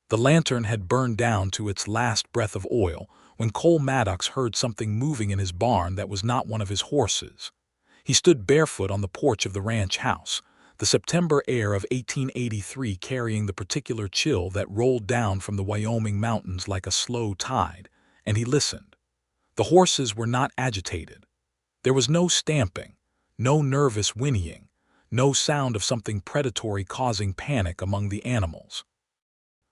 The lantern had burned down to its last breath of oil when Cole Maddox heard something moving in his barn that was not one of his horses. He stood barefoot on the porch of the ranch house, the September air of 1883 carrying the particular chill that rolled down from the Wyoming mountains like a slow tide, and he listened. The horses were not agitated. There was no stamping, no nervous whinnying, no sound of something predatory causing panic among the animals.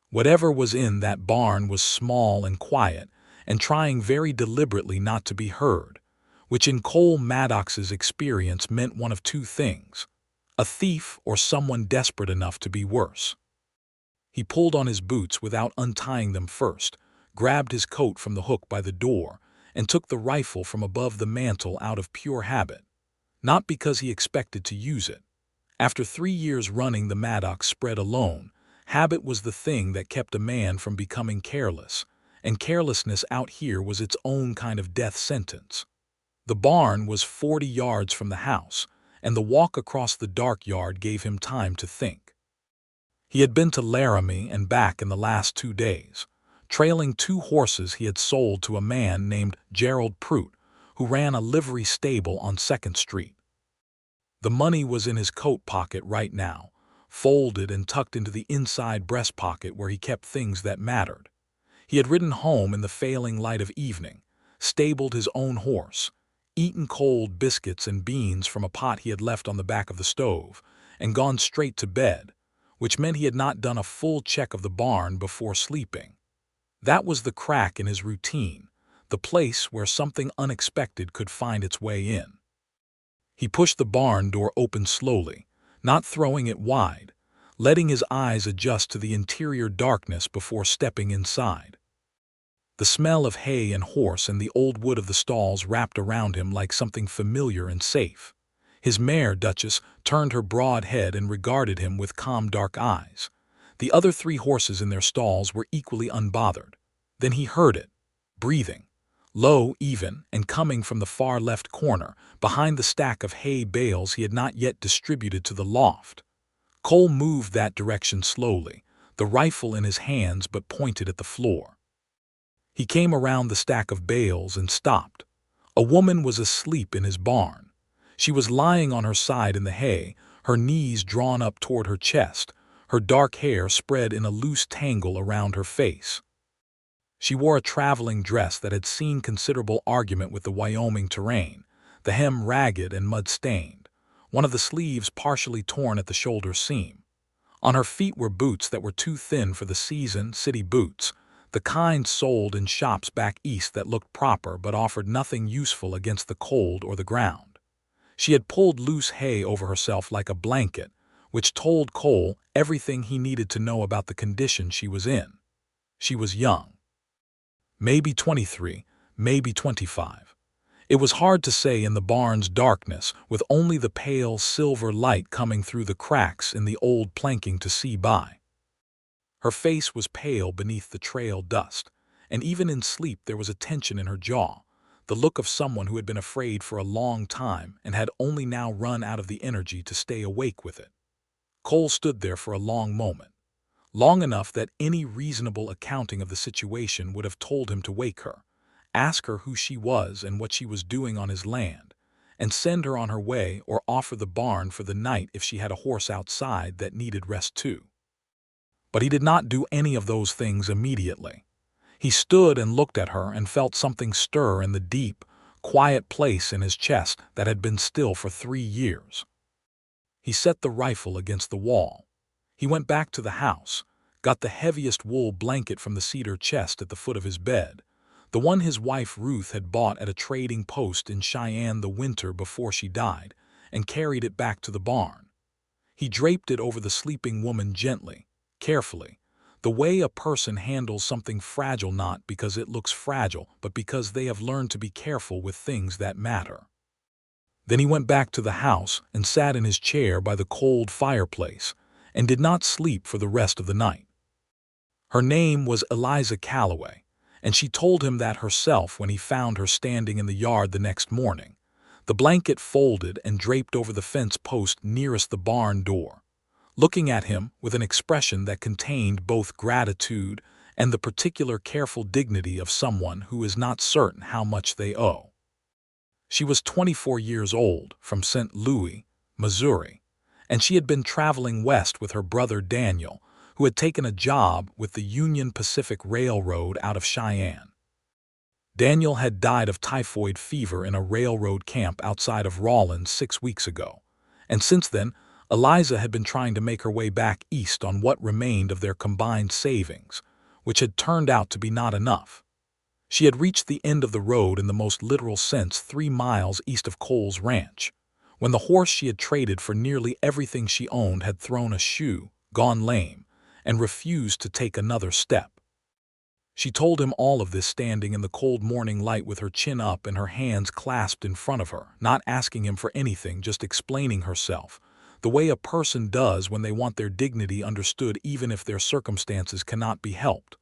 Whatever was in that barn was small and quiet and trying very deliberately not to be heard, which in Cole Maddox's experience meant one of two things: a thief or someone desperate enough to be worse. He pulled on his boots without untying them first, grabbed his coat from the hook by the door, and took the rifle from above the mantel out of pure habit, not because he expected to use it. After 3 years running the Maddox spread alone, habit was the thing that kept a man from becoming careless, and carelessness out here was its own kind of death sentence. The barn was 40 yards from the house, and the walk across the dark yard gave him time to think. He had been to Laramie and back in the last 2 days, trailing 2 horses he had sold to a man named Gerald Pruitt, who ran a livery stable on 2nd Street. The money was in his coat pocket right now, folded and tucked into the inside breast pocket where he kept things that mattered. He had ridden home in the failing light of evening, stabled his own horse, eaten cold biscuits and beans from a pot he had left on the back of the stove, and gone straight to bed, which meant he had not done a full check of the barn before sleeping. That was the crack in his routine, the place where something unexpected could find its way in. He pushed the barn door open slowly, not throwing it wide, letting his eyes adjust to the interior darkness before stepping inside. The smell of hay and horse and the old wood of the stalls wrapped around him like something familiar and safe. His mare, Duchess, turned her broad head and regarded him with calm dark eyes. The other 3 horses in their stalls were equally unbothered. Then he heard it, breathing, low, even, and coming from the far left corner, behind the stack of hay bales he had not yet distributed to the loft. Cole moved that direction slowly, the rifle in his hands but pointed at the floor. He came around the stack of bales and stopped. A woman was asleep in his barn. She was lying on her side in the hay, her knees drawn up toward her chest, her dark hair spread in a loose tangle around her face. She wore a traveling dress that had seen considerable argument with the Wyoming terrain, the hem ragged and mud-stained, one of the sleeves partially torn at the shoulder seam. On her feet were boots that were too thin for the season, city boots, the kind sold in shops back east that looked proper but offered nothing useful against the cold or the ground. She had pulled loose hay over herself like a blanket, which told Cole everything he needed to know about the condition she was in. She was young. Maybe 23, maybe 25. It was hard to say in the barn's darkness, with only the pale silver light coming through the cracks in the old planking to see by. Her face was pale beneath the trail dust, and even in sleep there was a tension in her jaw, the look of someone who had been afraid for a long time and had only now run out of the energy to stay awake with it. Cole stood there for a long moment. Long enough that any reasonable accounting of the situation would have told him to wake her, ask her who she was and what she was doing on his land, and send her on her way or offer the barn for the night if she had a horse outside that needed rest too. But he did not do any of those things immediately. He stood and looked at her and felt something stir in the deep, quiet place in his chest that had been still for 3 years. He set the rifle against the wall. He went back to the house, got the heaviest wool blanket from the cedar chest at the foot of his bed, the one his wife Ruth had bought at a trading post in Cheyenne the winter before she died, and carried it back to the barn. He draped it over the sleeping woman gently, carefully, the way a person handles something fragile not because it looks fragile but because they have learned to be careful with things that matter. Then he went back to the house and sat in his chair by the cold fireplace, and did not sleep for the rest of the night. Her name was Eliza Calloway, and she told him that herself when he found her standing in the yard the next morning, the blanket folded and draped over the fence post nearest the barn door, looking at him with an expression that contained both gratitude and the particular careful dignity of someone who is not certain how much they owe. She was 24 years old, from St. Louis, Missouri, and she had been traveling west with her brother Daniel, who had taken a job with the Union Pacific Railroad out of Cheyenne. Daniel had died of typhoid fever in a railroad camp outside of Rawlins 6 weeks ago, and since then, Eliza had been trying to make her way back east on what remained of their combined savings, which had turned out to be not enough. She had reached the end of the road in the most literal sense 3 miles east of Cole's ranch, when the horse she had traded for nearly everything she owned had thrown a shoe, gone lame, and refused to take another step. She told him all of this standing in the cold morning light with her chin up and her hands clasped in front of her, not asking him for anything, just explaining herself, the way a person does when they want their dignity understood even if their circumstances cannot be helped.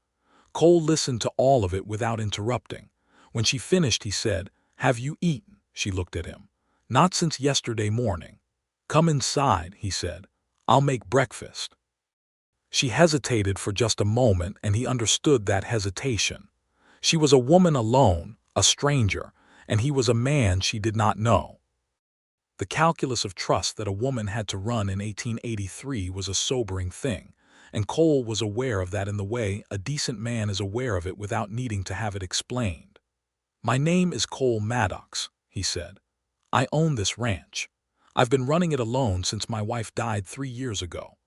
Cole listened to all of it without interrupting. When she finished, he said, "Have you eaten?" She looked at him. "Not since yesterday morning." "Come inside," he said. "I'll make breakfast." She hesitated for just a moment, and he understood that hesitation. She was a woman alone, a stranger, and he was a man she did not know. The calculus of trust that a woman had to run in 1883 was a sobering thing, and Cole was aware of that in the way a decent man is aware of it without needing to have it explained. "My name is Cole Maddox," he said. "I own this ranch. I've been running it alone since my wife died 3 years ago.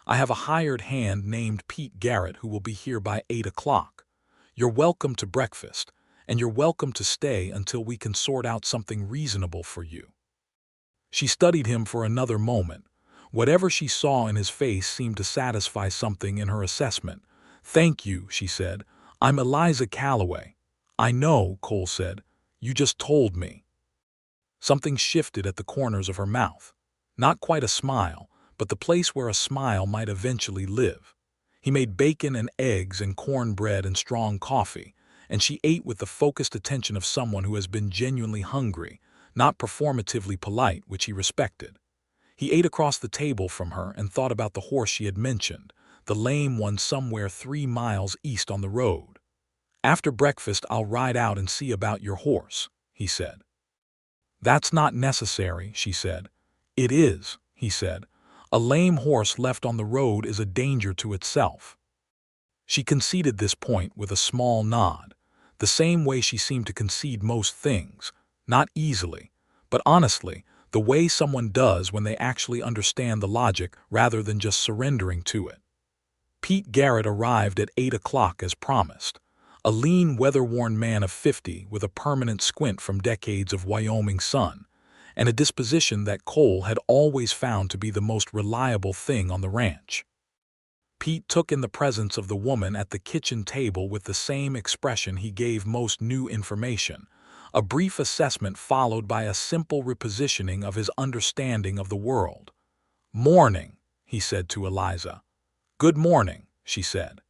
I have a hired hand named Pete Garrett who will be here by 8 o'clock. You're welcome to breakfast, and you're welcome to stay until we can sort out something reasonable for you." She studied him for another moment. Whatever she saw in his face seemed to satisfy something in her assessment. "Thank you," she said. "I'm Eliza Calloway." "I know," Cole said. "You just told me." Something shifted at the corners of her mouth. Not quite a smile, but the place where a smile might eventually live. He made bacon and eggs and cornbread and strong coffee, and she ate with the focused attention of someone who has been genuinely hungry, not performatively polite, which he respected. He ate across the table from her and thought about the horse she had mentioned, the lame one somewhere 3 miles east on the road. "After breakfast, I'll ride out and see about your horse," he said. "That's not necessary," she said. "It is," he said. "A lame horse left on the road is a danger to itself." She conceded this point with a small nod, the same way she seemed to concede most things, not easily, but honestly, the way someone does when they actually understand the logic rather than just surrendering to it. Pete Garrett arrived at 8 o'clock as promised, a lean, weather-worn man of 50 with a permanent squint from decades of Wyoming sun, and a disposition that Cole had always found to be the most reliable thing on the ranch. Pete took in the presence of the woman at the kitchen table with the same expression he gave most new information, a brief assessment followed by a simple repositioning of his understanding of the world. "Morning," he said to Eliza. "Good morning," she said.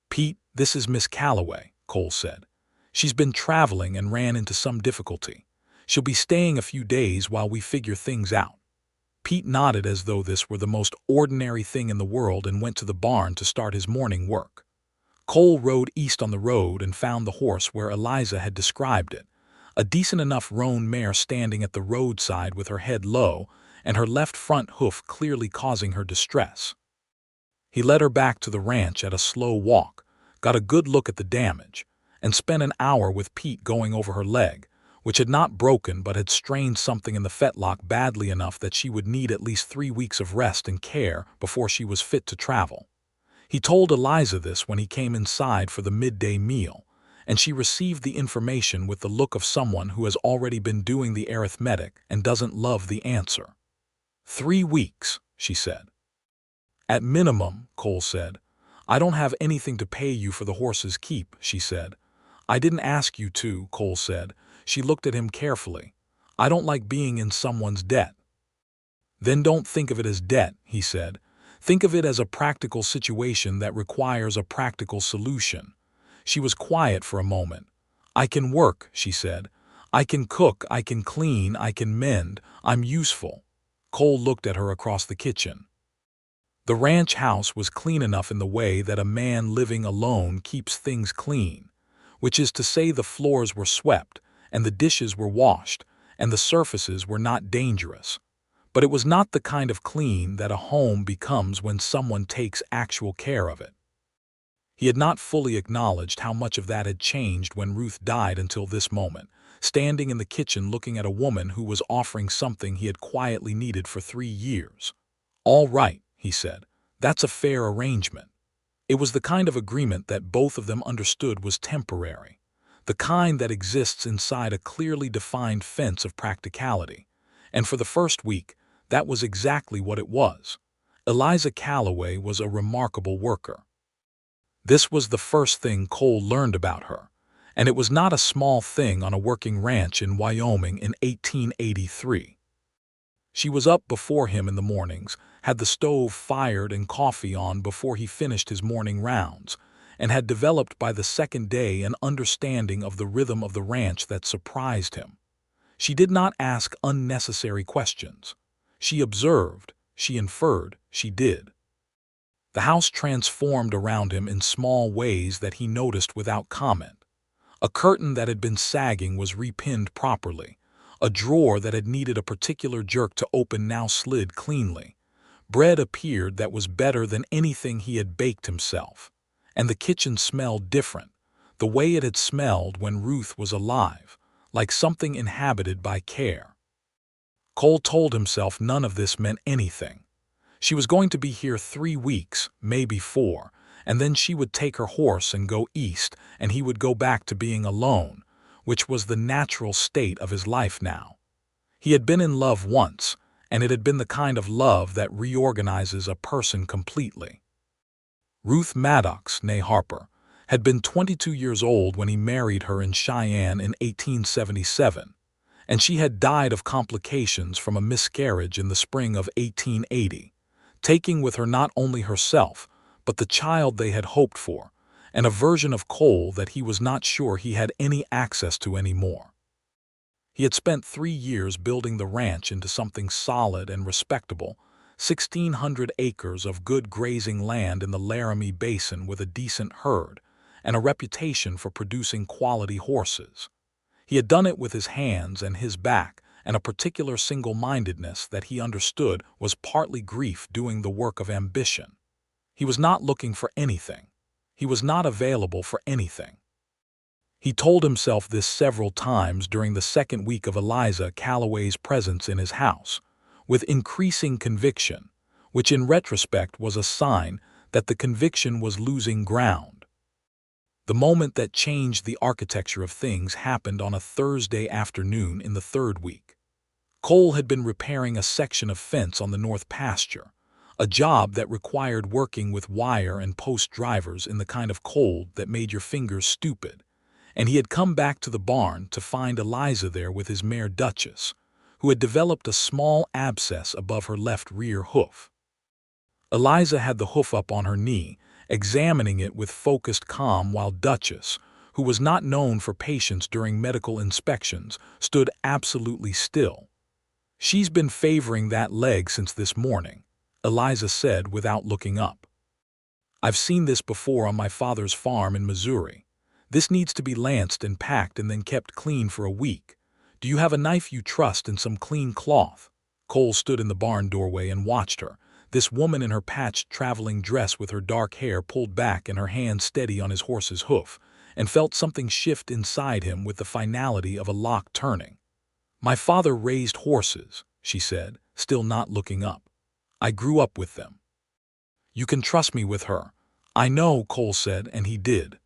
"Pete, this is Miss Calloway," Cole said. "She's been traveling and ran into some difficulty. She'll be staying a few days while we figure things out." Pete nodded as though this were the most ordinary thing in the world and went to the barn to start his morning work. Cole rode east on the road and found the horse where Eliza had described it, a decent enough roan mare standing at the roadside with her head low and her left front hoof clearly causing her distress. He led her back to the ranch at a slow walk, got a good look at the damage, and spent an hour with Pete going over her leg, which had not broken but had strained something in the fetlock badly enough that she would need at least 3 weeks of rest and care before she was fit to travel. He told Eliza this when he came inside for the midday meal, and she received the information with the look of someone who has already been doing the arithmetic and doesn't love the answer. 3 weeks, she said. "At minimum," Cole said. "I don't have anything to pay you for the horse's keep," she said. "I didn't ask you to," Cole said. She looked at him carefully. "I don't like being in someone's debt." "Then don't think of it as debt," he said. "Think of it as a practical situation that requires a practical solution." She was quiet for a moment. "I can work," she said. "I can cook, I can clean, I can mend. I'm useful." Cole looked at her across the kitchen. The ranch house was clean enough in the way that a man living alone keeps things clean, which is to say the floors were swept, and the dishes were washed, and the surfaces were not dangerous. But it was not the kind of clean that a home becomes when someone takes actual care of it. He had not fully acknowledged how much of that had changed when Ruth died until this moment, standing in the kitchen looking at a woman who was offering something he had quietly needed for 3 years. "All right," he said, "that's a fair arrangement." It was the kind of agreement that both of them understood was temporary, the kind that exists inside a clearly defined fence of practicality. And for the first week, that was exactly what it was. Eliza Calloway was a remarkable worker. This was the first thing Cole learned about her, and it was not a small thing on a working ranch in Wyoming in 1883. She was up before him in the mornings, had the stove fired and coffee on before he finished his morning rounds, and had developed by the second day an understanding of the rhythm of the ranch that surprised him. She did not ask unnecessary questions. She observed, she inferred, she did. The house transformed around him in small ways that he noticed without comment. A curtain that had been sagging was repinned properly. A drawer that had needed a particular jerk to open now slid cleanly. Bread appeared that was better than anything he had baked himself. And the kitchen smelled different, the way it had smelled when Ruth was alive, like something inhabited by care. Cole told himself none of this meant anything. She was going to be here 3 weeks, maybe 4, and then she would take her horse and go east, and he would go back to being alone, which was the natural state of his life now. He had been in love once, and it had been the kind of love that reorganizes a person completely. Ruth Maddox, née Harper, had been 22 years old when he married her in Cheyenne in 1877, and she had died of complications from a miscarriage in the spring of 1880. Taking with her not only herself, but the child they had hoped for, and a version of Cole that he was not sure he had any access to anymore. He had spent 3 years building the ranch into something solid and respectable, 1,600 acres of good grazing land in the Laramie Basin with a decent herd, and a reputation for producing quality horses. He had done it with his hands and his back, and a particular single-mindedness that he understood was partly grief doing the work of ambition. He was not looking for anything. He was not available for anything. He told himself this several times during the second week of Eliza Calloway's presence in his house, with increasing conviction, which in retrospect was a sign that the conviction was losing ground. The moment that changed the architecture of things happened on a Thursday afternoon in the 3rd week. Cole had been repairing a section of fence on the north pasture, a job that required working with wire and post drivers in the kind of cold that made your fingers stupid, and he had come back to the barn to find Eliza there with his mare Duchess, who had developed a small abscess above her left rear hoof. Eliza had the hoof up on her knee, examining it with focused calm while Duchess, who was not known for patience during medical inspections, stood absolutely still. "She's been favoring that leg since this morning," Eliza said without looking up. "I've seen this before on my father's farm in Missouri. This needs to be lanced and packed and then kept clean for a week. Do you have a knife you trust and some clean cloth?" Cole stood in the barn doorway and watched her, this woman in her patched traveling dress with her dark hair pulled back and her hand steady on his horse's hoof, and felt something shift inside him with the finality of a lock turning. "My father raised horses," she said, still not looking up. "I grew up with them." "You can trust me with her." "I know," Cole said, and he did.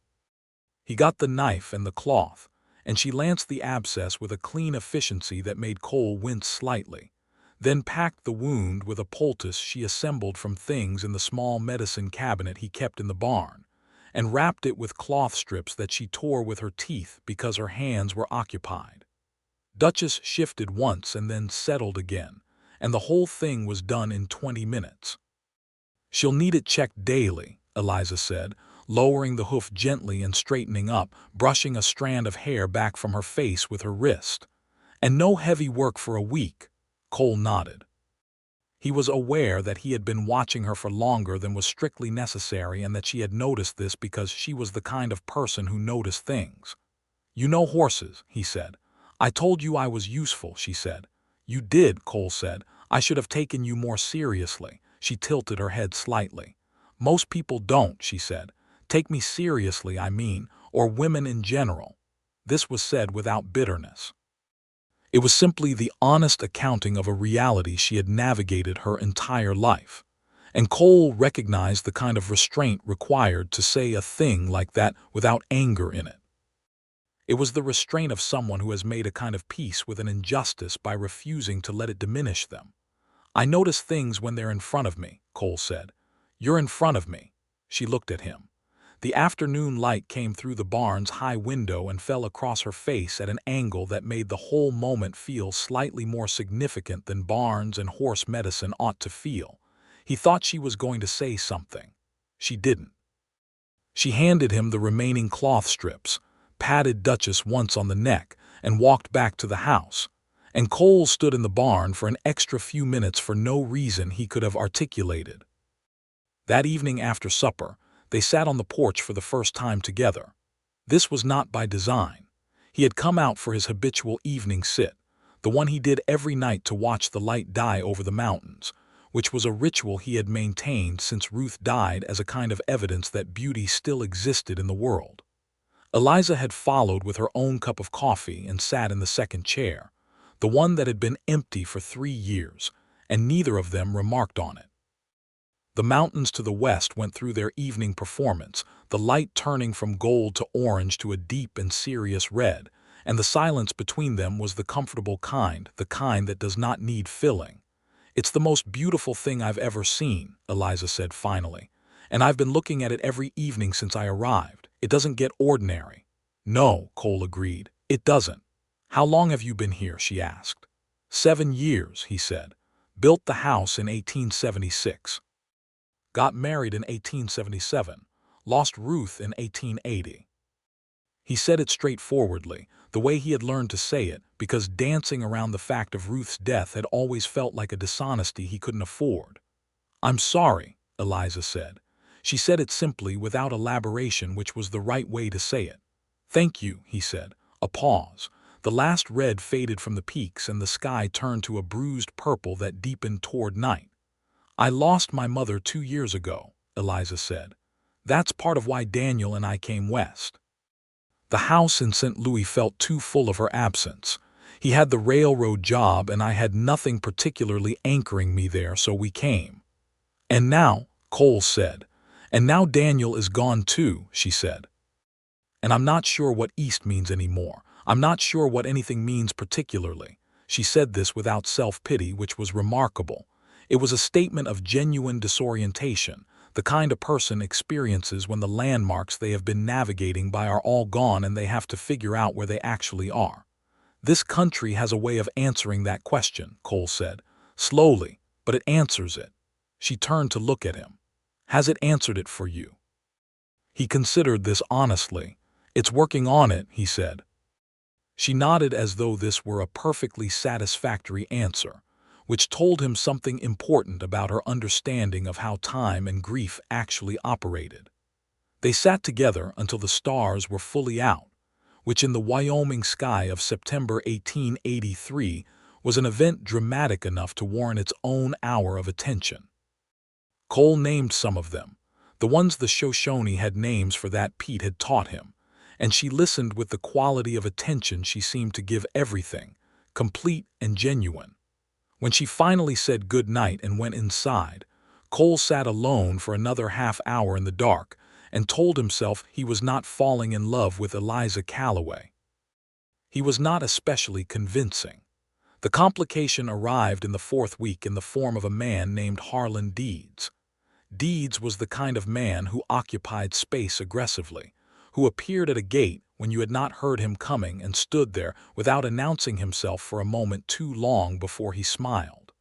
He got the knife and the cloth, and she lanced the abscess with a clean efficiency that made Cole wince slightly, then packed the wound with a poultice she assembled from things in the small medicine cabinet he kept in the barn, and wrapped it with cloth strips that she tore with her teeth because her hands were occupied. Duchess shifted once and then settled again, and the whole thing was done in 20 minutes. "She'll need it checked daily," Eliza said, lowering the hoof gently and straightening up, brushing a strand of hair back from her face with her wrist. "And no heavy work for a week." Cole nodded. He was aware that he had been watching her for longer than was strictly necessary and that she had noticed this because she was the kind of person who noticed things. "You know horses," he said. "I told you I was useful," she said. "You did," Cole said. "I should have taken you more seriously." She tilted her head slightly. "Most people don't," she said. "Take me seriously, I mean, or women in general." This was said without bitterness. It was simply the honest accounting of a reality she had navigated her entire life. And Cole recognized the kind of restraint required to say a thing like that without anger in it. It was the restraint of someone who has made a kind of peace with an injustice by refusing to let it diminish them. "I notice things when they're in front of me," Cole said. "You're in front of me." She looked at him. The afternoon light came through the barn's high window and fell across her face at an angle that made the whole moment feel slightly more significant than barns and horse medicine ought to feel. He thought she was going to say something. She didn't. She handed him the remaining cloth strips, patted Duchess once on the neck, and walked back to the house. And Cole stood in the barn for an extra few minutes for no reason he could have articulated. That evening after supper, they sat on the porch for the first time together. This was not by design. He had come out for his habitual evening sit, the one he did every night to watch the light die over the mountains, which was a ritual he had maintained since Ruth died as a kind of evidence that beauty still existed in the world. Eliza had followed with her own cup of coffee and sat in the second chair, the one that had been empty for 3 years, and neither of them remarked on it. The mountains to the west went through their evening performance, the light turning from gold to orange to a deep and serious red, and the silence between them was the comfortable kind, the kind that does not need filling. "It's the most beautiful thing I've ever seen," Eliza said finally, "and I've been looking at it every evening since I arrived. It doesn't get ordinary." "No," Cole agreed, "it doesn't." "How long have you been here?" she asked. 7 years, he said. "Built the house in 1876. Got married in 1877, lost Ruth in 1880. He said it straightforwardly, the way he had learned to say it, because dancing around the fact of Ruth's death had always felt like a dishonesty he couldn't afford. "I'm sorry," Eliza said. She said it simply, without elaboration, which was the right way to say it. "Thank you," he said. A pause. The last red faded from the peaks and the sky turned to a bruised purple that deepened toward night. "I lost my mother 2 years ago," Eliza said. "That's part of why Daniel and I came west." The house in St. Louis felt too full of her absence. He had the railroad job and I had nothing particularly anchoring me there, so we came. "And now," Cole said. "And now Daniel is gone too," she said. "And I'm not sure what East means anymore. I'm not sure what anything means particularly." She said this without self-pity, which was remarkable. It was a statement of genuine disorientation, the kind a person experiences when the landmarks they have been navigating by are all gone and they have to figure out where they actually are. "This country has a way of answering that question," Cole said. "Slowly, but it answers it." She turned to look at him. "Has it answered it for you?" He considered this honestly. "It's working on it," he said. She nodded as though this were a perfectly satisfactory answer, which told him something important about her understanding of how time and grief actually operated. They sat together until the stars were fully out, which in the Wyoming sky of September 1883 was an event dramatic enough to warrant its own hour of attention. Cole named some of them, the ones the Shoshone had names for that Pete had taught him, and she listened with the quality of attention she seemed to give everything, complete and genuine. When she finally said good night and went inside, Cole sat alone for another half-hour in the dark and told himself he was not falling in love with Eliza Calloway. He was not especially convincing. The complication arrived in the 4th week in the form of a man named Harlan Deeds. Deeds was the kind of man who occupied space aggressively, who appeared at a gate when you had not heard him coming and stood there without announcing himself for a moment too long before he smiled.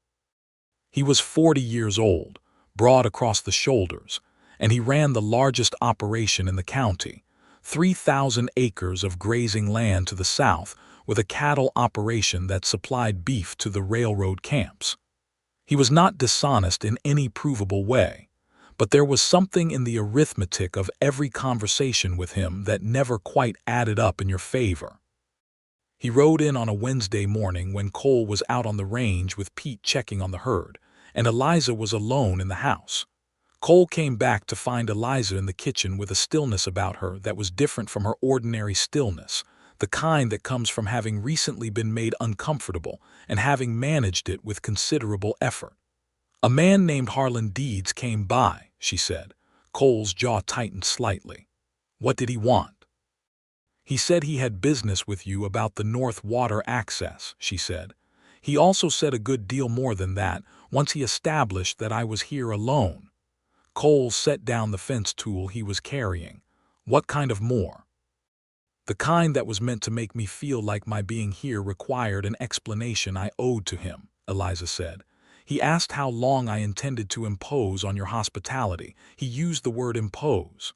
He was 40 years old, broad across the shoulders, and he ran the largest operation in the county, 3,000 acres of grazing land to the south, with a cattle operation that supplied beef to the railroad camps. He was not dishonest in any provable way, but there was something in the arithmetic of every conversation with him that never quite added up in your favor. He rode in on a Wednesday morning when Cole was out on the range with Pete checking on the herd, and Eliza was alone in the house. Cole came back to find Eliza in the kitchen with a stillness about her that was different from her ordinary stillness, the kind that comes from having recently been made uncomfortable and having managed it with considerable effort. "A man named Harlan Deeds came by," she said. Cole's jaw tightened slightly. "What did he want?" "He said he had business with you about the North Water access," she said. "He also said a good deal more than that once he established that I was here alone." Cole set down the fence tool he was carrying. "What kind of more?" "The kind that was meant to make me feel like my being here required an explanation I owed to him," Eliza said. "He asked how long I intended to impose on your hospitality. He used the word impose."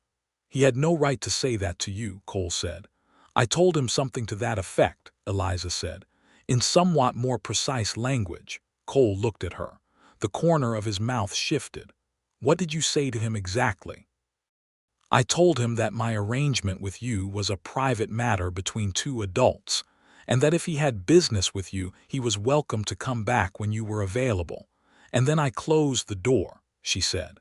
"He had no right to say that to you," Cole said. "I told him something to that effect," Eliza said, in somewhat more precise language. Cole looked at her. The corner of his mouth shifted. "What did you say to him exactly?" "I told him that my arrangement with you was a private matter between two adults, and that if he had business with you, he was welcome to come back when you were available. And then I closed the door," she said.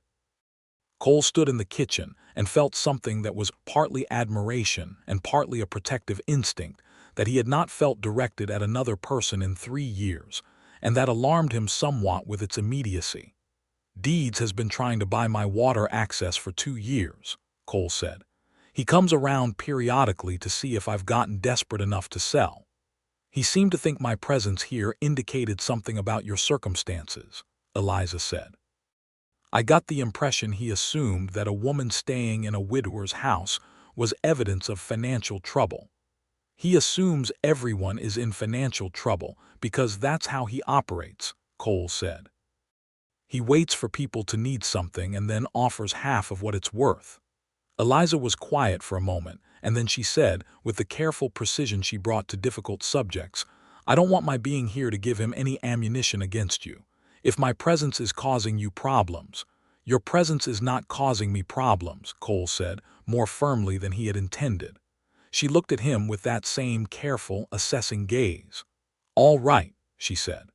Cole stood in the kitchen and felt something that was partly admiration and partly a protective instinct that he had not felt directed at another person in 3 years, and that alarmed him somewhat with its immediacy. "Deeds has been trying to buy my water access for 2 years," Cole said. "He comes around periodically to see if I've gotten desperate enough to sell. He seemed to think my presence here indicated something about your circumstances," Eliza said. "I got the impression he assumed that a woman staying in a widower's house was evidence of financial trouble. He assumes everyone is in financial trouble because that's how he operates," Cole said. "He waits for people to need something and then offers half of what it's worth." Eliza was quiet for a moment, and then she said, with the careful precision she brought to difficult subjects, "I don't want my being here to give him any ammunition against you. If my presence is causing you problems—" "Your presence is not causing me problems," Cole said, more firmly than he had intended. She looked at him with that same careful, assessing gaze. "All right," she said.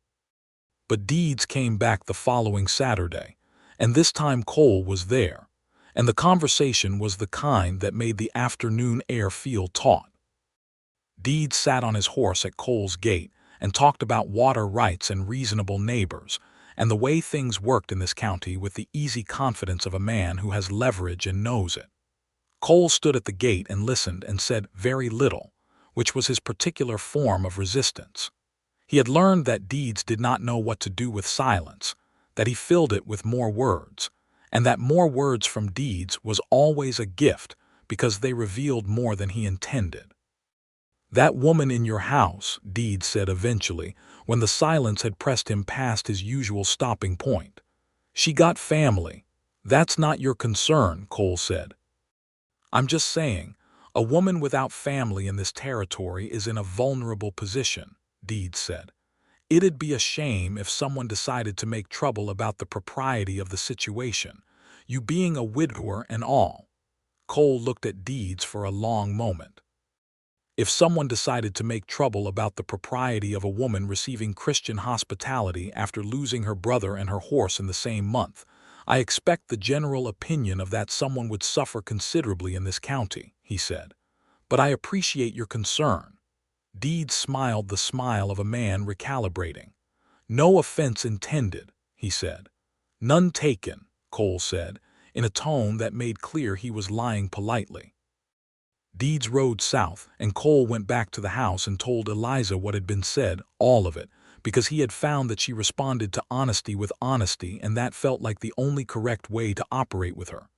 But Deeds came back the following Saturday, and this time Cole was there, and the conversation was the kind that made the afternoon air feel taut. Deeds sat on his horse at Cole's gate and talked about water rights and reasonable neighbors, and the way things worked in this county with the easy confidence of a man who has leverage and knows it. Cole stood at the gate and listened and said very little, which was his particular form of resistance. He had learned that Deeds did not know what to do with silence, that he filled it with more words, and that more words from Deeds was always a gift because they revealed more than he intended. "That woman in your house," Deeds said eventually, when the silence had pressed him past his usual stopping point. "She got family." "That's not your concern," Cole said. "I'm just saying, a woman without family in this territory is in a vulnerable position," Deeds said. "It'd be a shame if someone decided to make trouble about the propriety of the situation, you being a widower and all." Cole looked at Deeds for a long moment. "If someone decided to make trouble about the propriety of a woman receiving Christian hospitality after losing her brother and her horse in the same month, I expect the general opinion of that someone would suffer considerably in this county," he said. "But I appreciate your concern." Deeds smiled the smile of a man recalibrating. "No offense intended," he said. "None taken," Cole said, in a tone that made clear he was lying politely. Deeds rode south, and Cole went back to the house and told Eliza what had been said, all of it, because he had found that she responded to honesty with honesty, and that felt like the only correct way to operate with her.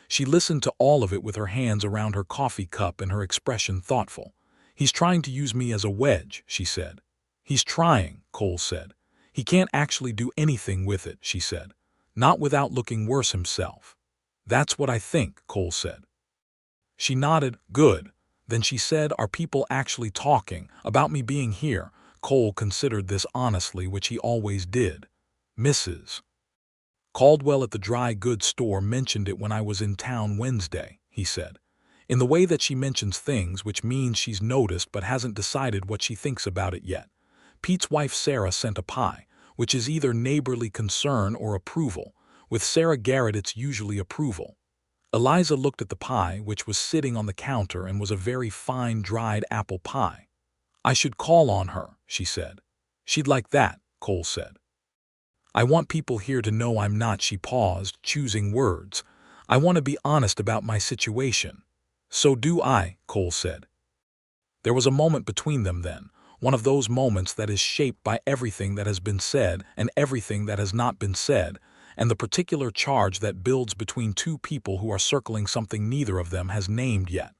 She listened to all of it with her hands around her coffee cup and her expression thoughtful. "He's trying to use me as a wedge," she said. "He's trying," Cole said. "He can't actually do anything with it," she said. "Not without looking worse himself." "That's what I think," Cole said. She nodded. "Good." Then she said, "Are people actually talking about me being here?" Cole considered this honestly, which he always did. Mrs. Caldwell at the dry goods store mentioned it when I was in town Wednesday, he said, in the way that she mentions things, which means she's noticed but hasn't decided what she thinks about it yet. Pete's wife Sarah sent a pie, which is either neighborly concern or approval. With Sarah Garrett it's usually approval. Eliza looked at the pie, which was sitting on the counter and was a very fine dried apple pie. I should call on her, she said. She'd like that, Cole said. I want people here to know I'm not, she paused, choosing words. I want to be honest about my situation. So do I, Cole said. There was a moment between them then, one of those moments that is shaped by everything that has been said and everything that has not been said, and the particular charge that builds between two people who are circling something neither of them has named yet.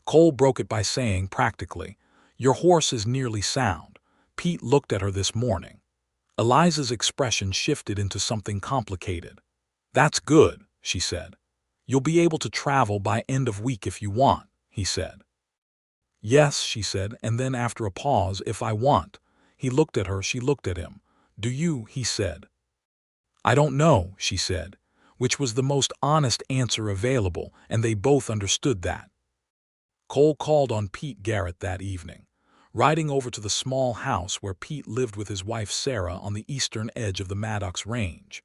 Cole broke it by saying, practically, "Your horse is nearly sound. Pete looked at her this morning." Eliza's expression shifted into something complicated. "That's good," she said. "You'll be able to travel by end of week if you want," he said. "Yes," she said, and then after a pause, "if I want." He looked at her, she looked at him. "Do you?" he said. "I don't know," she said, which was the most honest answer available, and they both understood that. Cole called on Pete Garrett that evening, riding over to the small house where Pete lived with his wife Sarah on the eastern edge of the Maddox Range,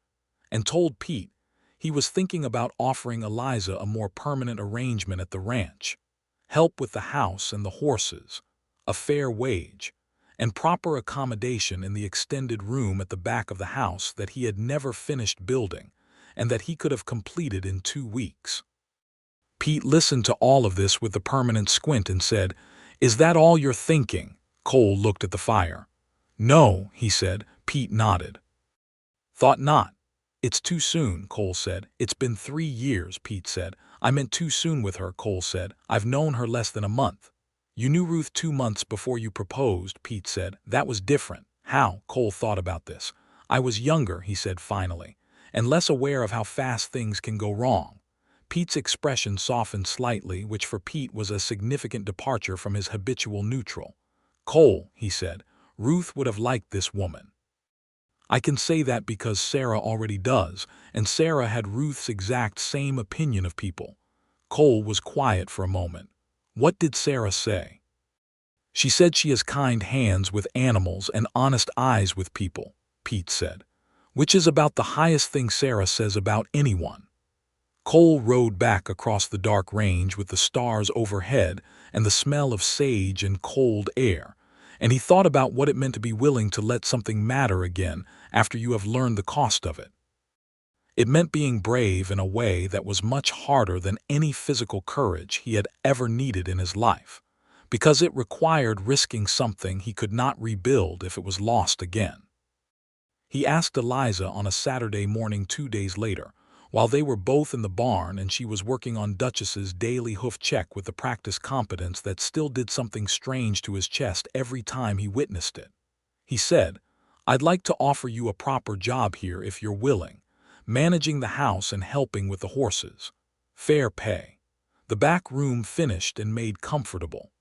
and told Pete he was thinking about offering Eliza a more permanent arrangement at the ranch, help with the house and the horses, a fair wage, and proper accommodation in the extended room at the back of the house that he had never finished building and that he could have completed in 2 weeks. Pete listened to all of this with a permanent squint and said, "Is that all you're thinking?" Cole looked at the fire. "No," he said. Pete nodded. "Thought not. It's too soon," Cole said. "It's been 3 years," Pete said. "I meant too soon with her," Cole said. "I've known her less than a month." "You knew Ruth 2 months before you proposed," Pete said. "That was different." "How?" Cole thought about this. "I was younger," he said finally, "and less aware of how fast things can go wrong." Pete's expression softened slightly, which for Pete was a significant departure from his habitual neutral. "Cole," he said, "Ruth would have liked this woman. I can say that because Sarah already does, and Sarah had Ruth's exact same opinion of people." Cole was quiet for a moment. "What did Sarah say?" "She said she has kind hands with animals and honest eyes with people," Pete said, "which is about the highest thing Sarah says about anyone." Cole rode back across the dark range with the stars overhead and the smell of sage and cold air, and he thought about what it meant to be willing to let something matter again after you have learned the cost of it. It meant being brave in a way that was much harder than any physical courage he had ever needed in his life, because it required risking something he could not rebuild if it was lost again. He asked Eliza on a Saturday morning 2 days later, while they were both in the barn and she was working on Duchess's daily hoof check with the practiced competence that still did something strange to his chest every time he witnessed it. He said, "I'd like to offer you a proper job here if you're willing, managing the house and helping with the horses. Fair pay. The back room finished and made comfortable.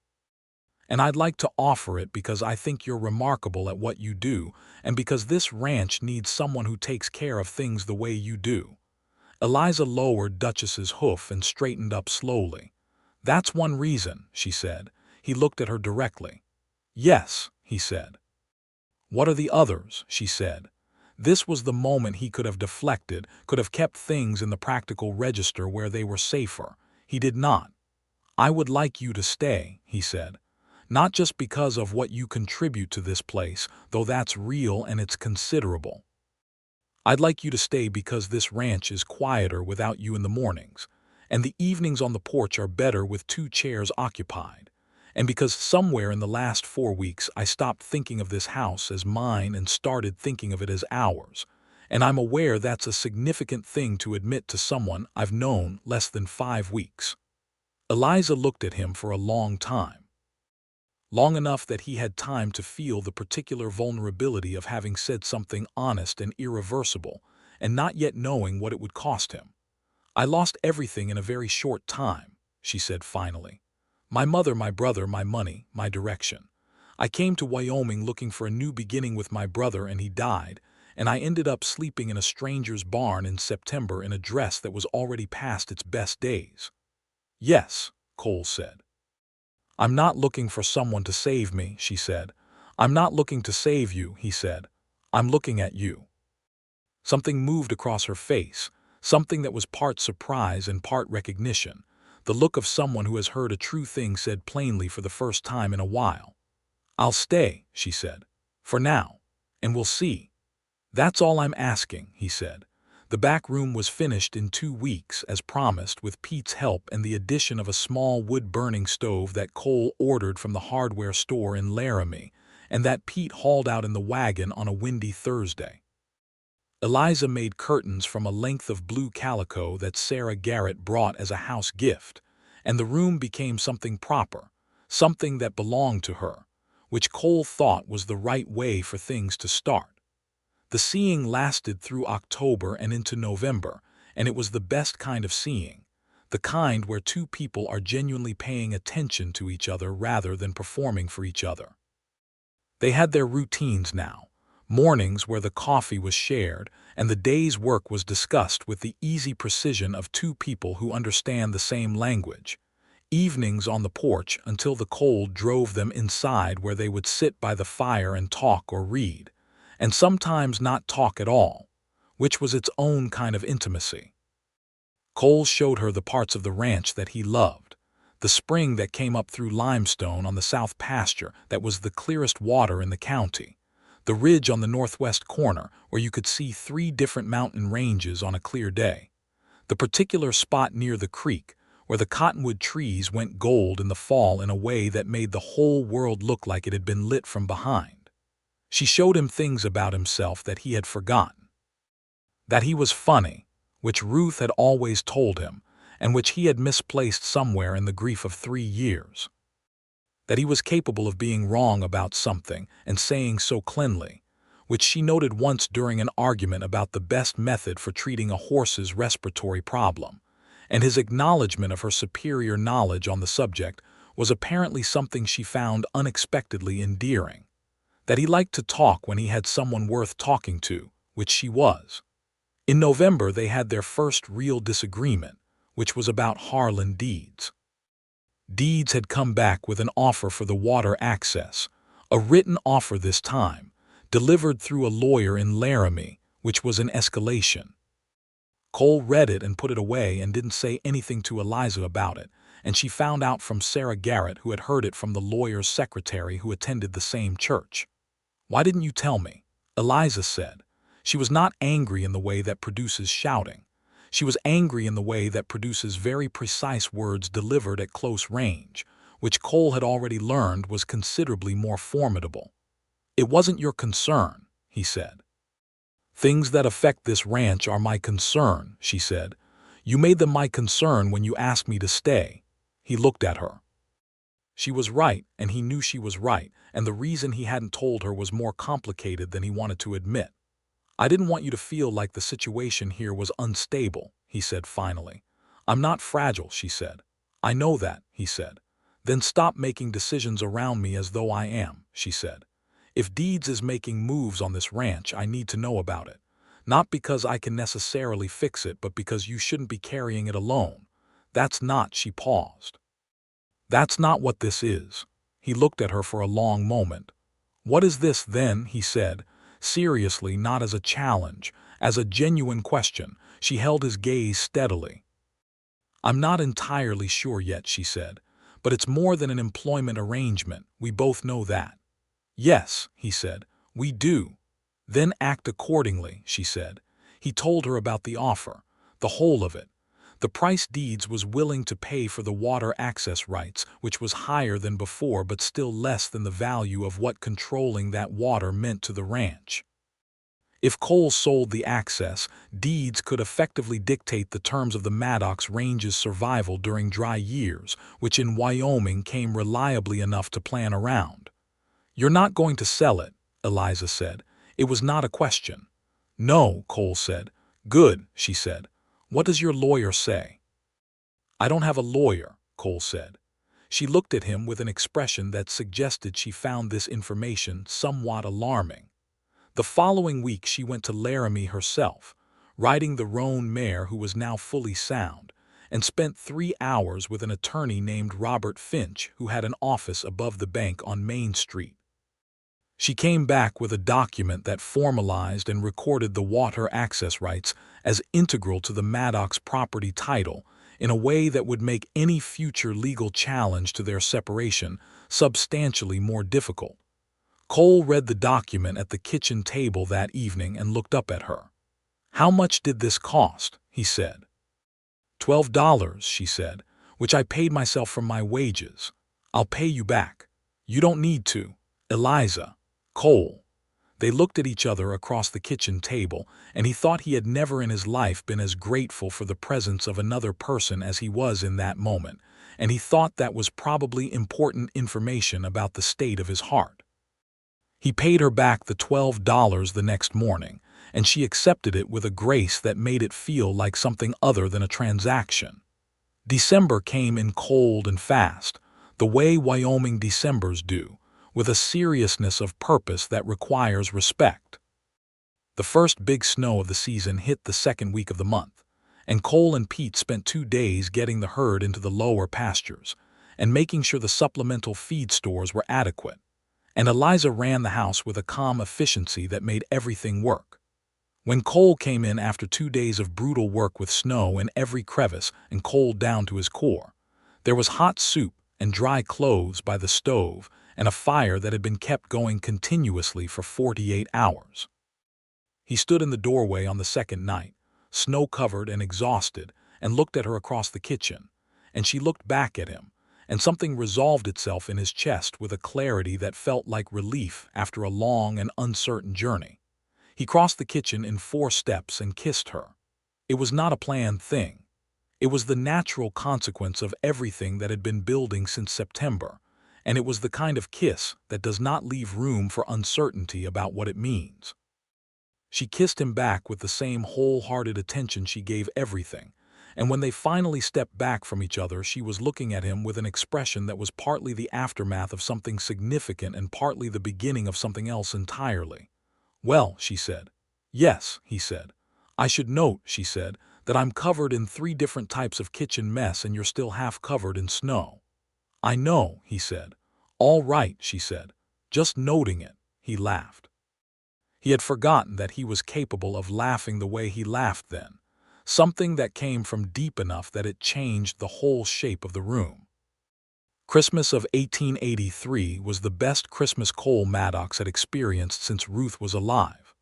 And I'd like to offer it because I think you're remarkable at what you do and because this ranch needs someone who takes care of things the way you do." Eliza lowered Duchess's hoof and straightened up slowly. "That's one reason," she said. He looked at her directly. "Yes," he said. "What are the others?" she said. This was the moment he could have deflected, could have kept things in the practical register where they were safer. He did not. "I would like you to stay," he said. "Not just because of what you contribute to this place, though that's real and it's considerable. I'd like you to stay because this ranch is quieter without you in the mornings, and the evenings on the porch are better with 2 chairs occupied, and because somewhere in the last 4 weeks I stopped thinking of this house as mine and started thinking of it as ours, and I'm aware that's a significant thing to admit to someone I've known less than 5 weeks." Eliza looked at him for a long time. Long enough that he had time to feel the particular vulnerability of having said something honest and irreversible, and not yet knowing what it would cost him. "I lost everything in a very short time," she said finally. "My mother, my brother, my money, my direction. I came to Wyoming looking for a new beginning with my brother and he died, and I ended up sleeping in a stranger's barn in September in a dress that was already past its best days." "Yes," Cole said. "I'm not looking for someone to save me," she said. "I'm not looking to save you," he said. "I'm looking at you." Something moved across her face, something that was part surprise and part recognition, the look of someone who has heard a true thing said plainly for the first time in a while. "I'll stay," she said, "for now, and we'll see." "That's all I'm asking," he said. The back room was finished in 2 weeks, as promised, with Pete's help and the addition of a small wood-burning stove that Cole ordered from the hardware store in Laramie, and that Pete hauled out in the wagon on a windy Thursday. Eliza made curtains from a length of blue calico that Sarah Garrett brought as a house gift, and the room became something proper, something that belonged to her, which Cole thought was the right way for things to start. The seeing lasted through October and into November, and it was the best kind of seeing, the kind where two people are genuinely paying attention to each other rather than performing for each other. They had their routines now, mornings where the coffee was shared and the day's work was discussed with the easy precision of two people who understand the same language, evenings on the porch until the cold drove them inside where they would sit by the fire and talk or read, and sometimes not talk at all, which was its own kind of intimacy. Cole showed her the parts of the ranch that he loved, the spring that came up through limestone on the south pasture that was the clearest water in the county, the ridge on the northwest corner where you could see 3 different mountain ranges on a clear day, the particular spot near the creek where the cottonwood trees went gold in the fall in a way that made the whole world look like it had been lit from behind. She showed him things about himself that he had forgotten. That he was funny, which Ruth had always told him, and which he had misplaced somewhere in the grief of 3 years. That he was capable of being wrong about something and saying so cleanly, which she noted once during an argument about the best method for treating a horse's respiratory problem, and his acknowledgement of her superior knowledge on the subject was apparently something she found unexpectedly endearing. That he liked to talk when he had someone worth talking to, which she was. In November they had their first real disagreement, which was about Harlan Deeds. Deeds had come back with an offer for the water access, a written offer this time, delivered through a lawyer in Laramie, which was an escalation. Cole read it and put it away and didn't say anything to Eliza about it, and she found out from Sarah Garrett, who had heard it from the lawyer's secretary who attended the same church. "Why didn't you tell me?" Eliza said. She was not angry in the way that produces shouting. She was angry in the way that produces very precise words delivered at close range, which Cole had already learned was considerably more formidable. "It wasn't your concern," he said. "Things that affect this ranch are my concern," she said. "You made them my concern when you asked me to stay." He looked at her. She was right, and he knew she was right, and the reason he hadn't told her was more complicated than he wanted to admit. "I didn't want you to feel like the situation here was unstable," he said finally. "I'm not fragile," she said. "I know that," he said. "Then stop making decisions around me as though I am," she said. "If Deeds is making moves on this ranch, I need to know about it. Not because I can necessarily fix it, but because you shouldn't be carrying it alone. That's not," she paused. "That's not what this is." He looked at her for a long moment. "What is this, then?" he said, seriously, not as a challenge, as a genuine question. She held his gaze steadily. "I'm not entirely sure yet," she said, "but it's more than an employment arrangement. We both know that." "Yes," he said, "we do." "Then act accordingly," she said. He told her about the offer, the whole of it. The price Deeds was willing to pay for the water access rights, which was higher than before but still less than the value of what controlling that water meant to the ranch. If Cole sold the access, Deeds could effectively dictate the terms of the Maddox Range's survival during dry years, which in Wyoming came reliably enough to plan around. "You're not going to sell it," Eliza said. It was not a question. "No," Cole said. "Good," she said. "What does your lawyer say?" "I don't have a lawyer," Cole said. She looked at him with an expression that suggested she found this information somewhat alarming. The following week she went to Laramie herself, riding the roan mare who was now fully sound, and spent 3 hours with an attorney named Robert Finch who had an office above the bank on Main Street. She came back with a document that formalized and recorded the water access rights as integral to the Maddox property title in a way that would make any future legal challenge to their separation substantially more difficult. Cole read the document at the kitchen table that evening and looked up at her. "How much did this cost?" he said. $12, she said, "which I paid myself from my wages. I'll pay you back." "You don't need to, Eliza." Cole. They looked at each other across the kitchen table, and he thought he had never in his life been as grateful for the presence of another person as he was in that moment, and he thought that was probably important information about the state of his heart. He paid her back the $12 the next morning, and she accepted it with a grace that made it feel like something other than a transaction. December came in cold and fast, the way Wyoming Decembers do, with a seriousness of purpose that requires respect. The first big snow of the season hit the second week of the month, and Cole and Pete spent 2 days getting the herd into the lower pastures and making sure the supplemental feed stores were adequate. And Eliza ran the house with a calm efficiency that made everything work. When Cole came in after 2 days of brutal work with snow in every crevice and cold down to his core, there was hot soup and dry clothes by the stove and a fire that had been kept going continuously for 48 hours. He stood in the doorway on the second night, snow-covered and exhausted, and looked at her across the kitchen, and she looked back at him, and something resolved itself in his chest with a clarity that felt like relief after a long and uncertain journey. He crossed the kitchen in 4 steps and kissed her. It was not a planned thing. It was the natural consequence of everything that had been building since September, and it was the kind of kiss that does not leave room for uncertainty about what it means. She kissed him back with the same wholehearted attention she gave everything, and when they finally stepped back from each other, she was looking at him with an expression that was partly the aftermath of something significant and partly the beginning of something else entirely. "Well," she said. "Yes," he said. "I should note," she said, "that I'm covered in 3 different types of kitchen mess and you're still half covered in snow." "I know," he said. "All right," she said. "Just noting it." He laughed. He had forgotten that he was capable of laughing the way he laughed then, something that came from deep enough that it changed the whole shape of the room. Christmas of 1883 was the best Christmas Cole Maddox had experienced since Ruth was alive.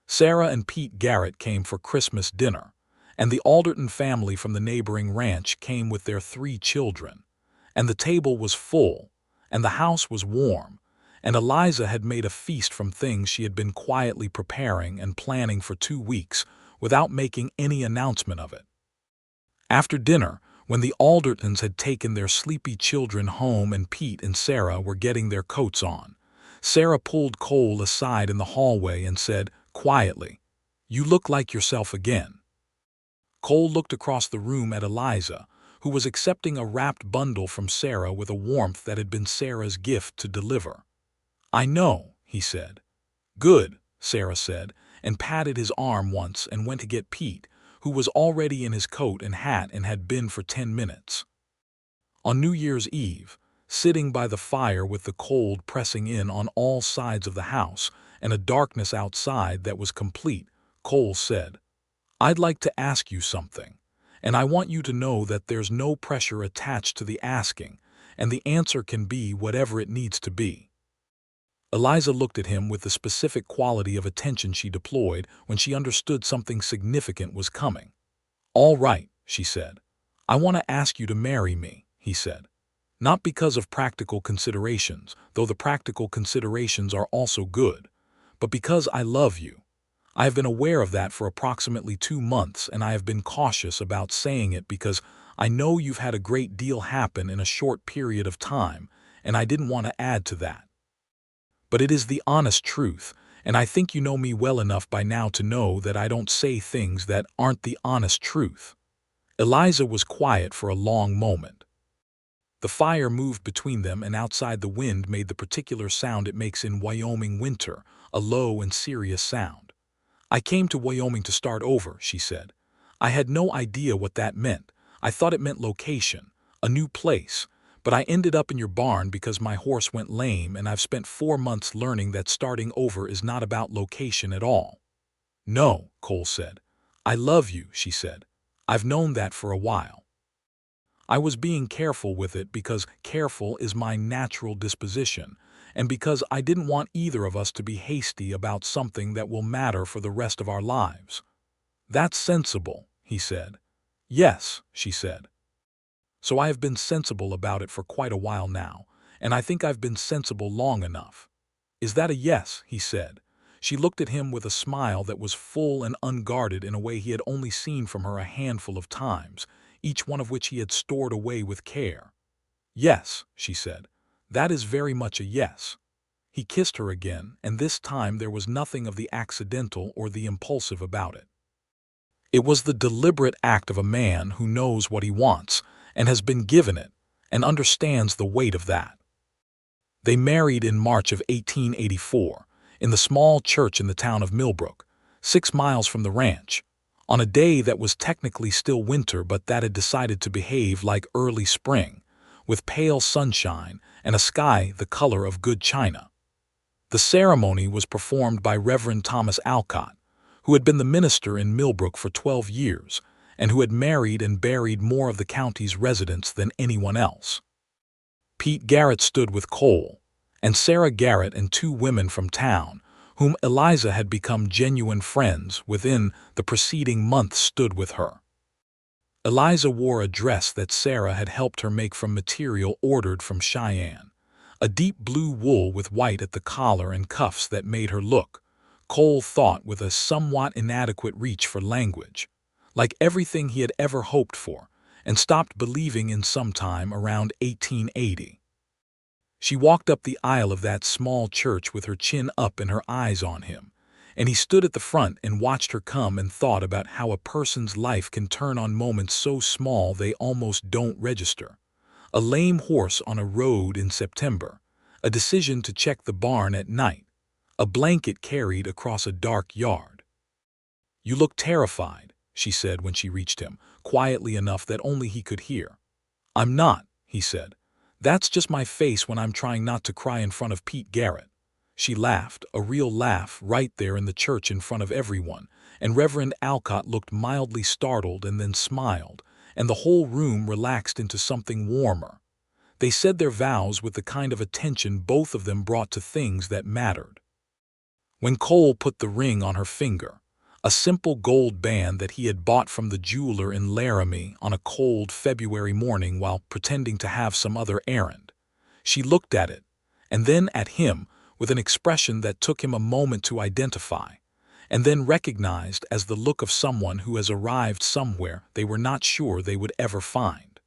Sarah and Pete Garrett came for Christmas dinner, and the Alderton family from the neighboring ranch came with their 3 children, and the table was full, and the house was warm, and Eliza had made a feast from things she had been quietly preparing and planning for 2 weeks without making any announcement of it. After dinner, when the Aldertons had taken their sleepy children home and Pete and Sarah were getting their coats on, Sarah pulled Cole aside in the hallway and said, quietly, "You look like yourself again." Cole looked across the room at Eliza, who was accepting a wrapped bundle from Sarah with a warmth that had been Sarah's gift to deliver. "I know," he said. "Good," Sarah said, and patted his arm once and went to get Pete, who was already in his coat and hat and had been for 10 minutes. On New Year's Eve, sitting by the fire with the cold pressing in on all sides of the house and a darkness outside that was complete, Cole said, "I'd like to ask you something, and I want you to know that there's no pressure attached to the asking, and the answer can be whatever it needs to be." Eliza looked at him with the specific quality of attention she deployed when she understood something significant was coming. "All right," she said. "I want to ask you to marry me," he said. "Not because of practical considerations, though the practical considerations are also good, but because I love you. I have been aware of that for approximately 2 months, and I have been cautious about saying it because I know you've had a great deal happen in a short period of time, and I didn't want to add to that. But it is the honest truth, and I think you know me well enough by now to know that I don't say things that aren't the honest truth." Eliza was quiet for a long moment. The fire moved between them, and outside the wind made the particular sound it makes in Wyoming winter, a low and serious sound. "I came to Wyoming to start over," she said. "I had no idea what that meant. I thought it meant location, a new place. But I ended up in your barn because my horse went lame, and I've spent 4 months learning that starting over is not about location at all." "No," Cole said. "I love you," she said. "I've known that for a while. I was being careful with it because careful is my natural disposition, and because I didn't want either of us to be hasty about something that will matter for the rest of our lives." "That's sensible," he said. "Yes," she said. "So I have been sensible about it for quite a while now, and I think I've been sensible long enough." "Is that a yes?" he said. She looked at him with a smile that was full and unguarded in a way he had only seen from her a handful of times, each one of which he had stored away with care. "Yes," she said. "That is very much a yes." He kissed her again, and this time there was nothing of the accidental or the impulsive about it. It was the deliberate act of a man who knows what he wants, and has been given it, and understands the weight of that. They married in March of 1884, in the small church in the town of Millbrook, 6 miles from the ranch, on a day that was technically still winter but that had decided to behave like early spring, with pale sunshine and a sky the color of good china. The ceremony was performed by Reverend Thomas Alcott, who had been the minister in Millbrook for 12 years, and who had married and buried more of the county's residents than anyone else. Pete Garrett stood with Cole, and Sarah Garrett and 2 women from town, whom Eliza had become genuine friends within the preceding month, stood with her. Eliza wore a dress that Sarah had helped her make from material ordered from Cheyenne, a deep blue wool with white at the collar and cuffs that made her look, Cole thought with a somewhat inadequate reach for language, like everything he had ever hoped for and stopped believing in sometime around 1880. She walked up the aisle of that small church with her chin up and her eyes on him, and he stood at the front and watched her come and thought about how a person's life can turn on moments so small they almost don't register. A lame horse on a road in September, a decision to check the barn at night, a blanket carried across a dark yard. "You look terrified," she said when she reached him, quietly enough that only he could hear. "I'm not," he said. "That's just my face when I'm trying not to cry in front of Pete Garrett." She laughed, a real laugh, right there in the church in front of everyone, and Reverend Alcott looked mildly startled and then smiled, and the whole room relaxed into something warmer. They said their vows with the kind of attention both of them brought to things that mattered. When Cole put the ring on her finger, a simple gold band that he had bought from the jeweler in Laramie on a cold February morning while pretending to have some other errand, she looked at it, and then at him with an expression that took him a moment to identify, and then recognized as the look of someone who has arrived somewhere they were not sure they would ever find.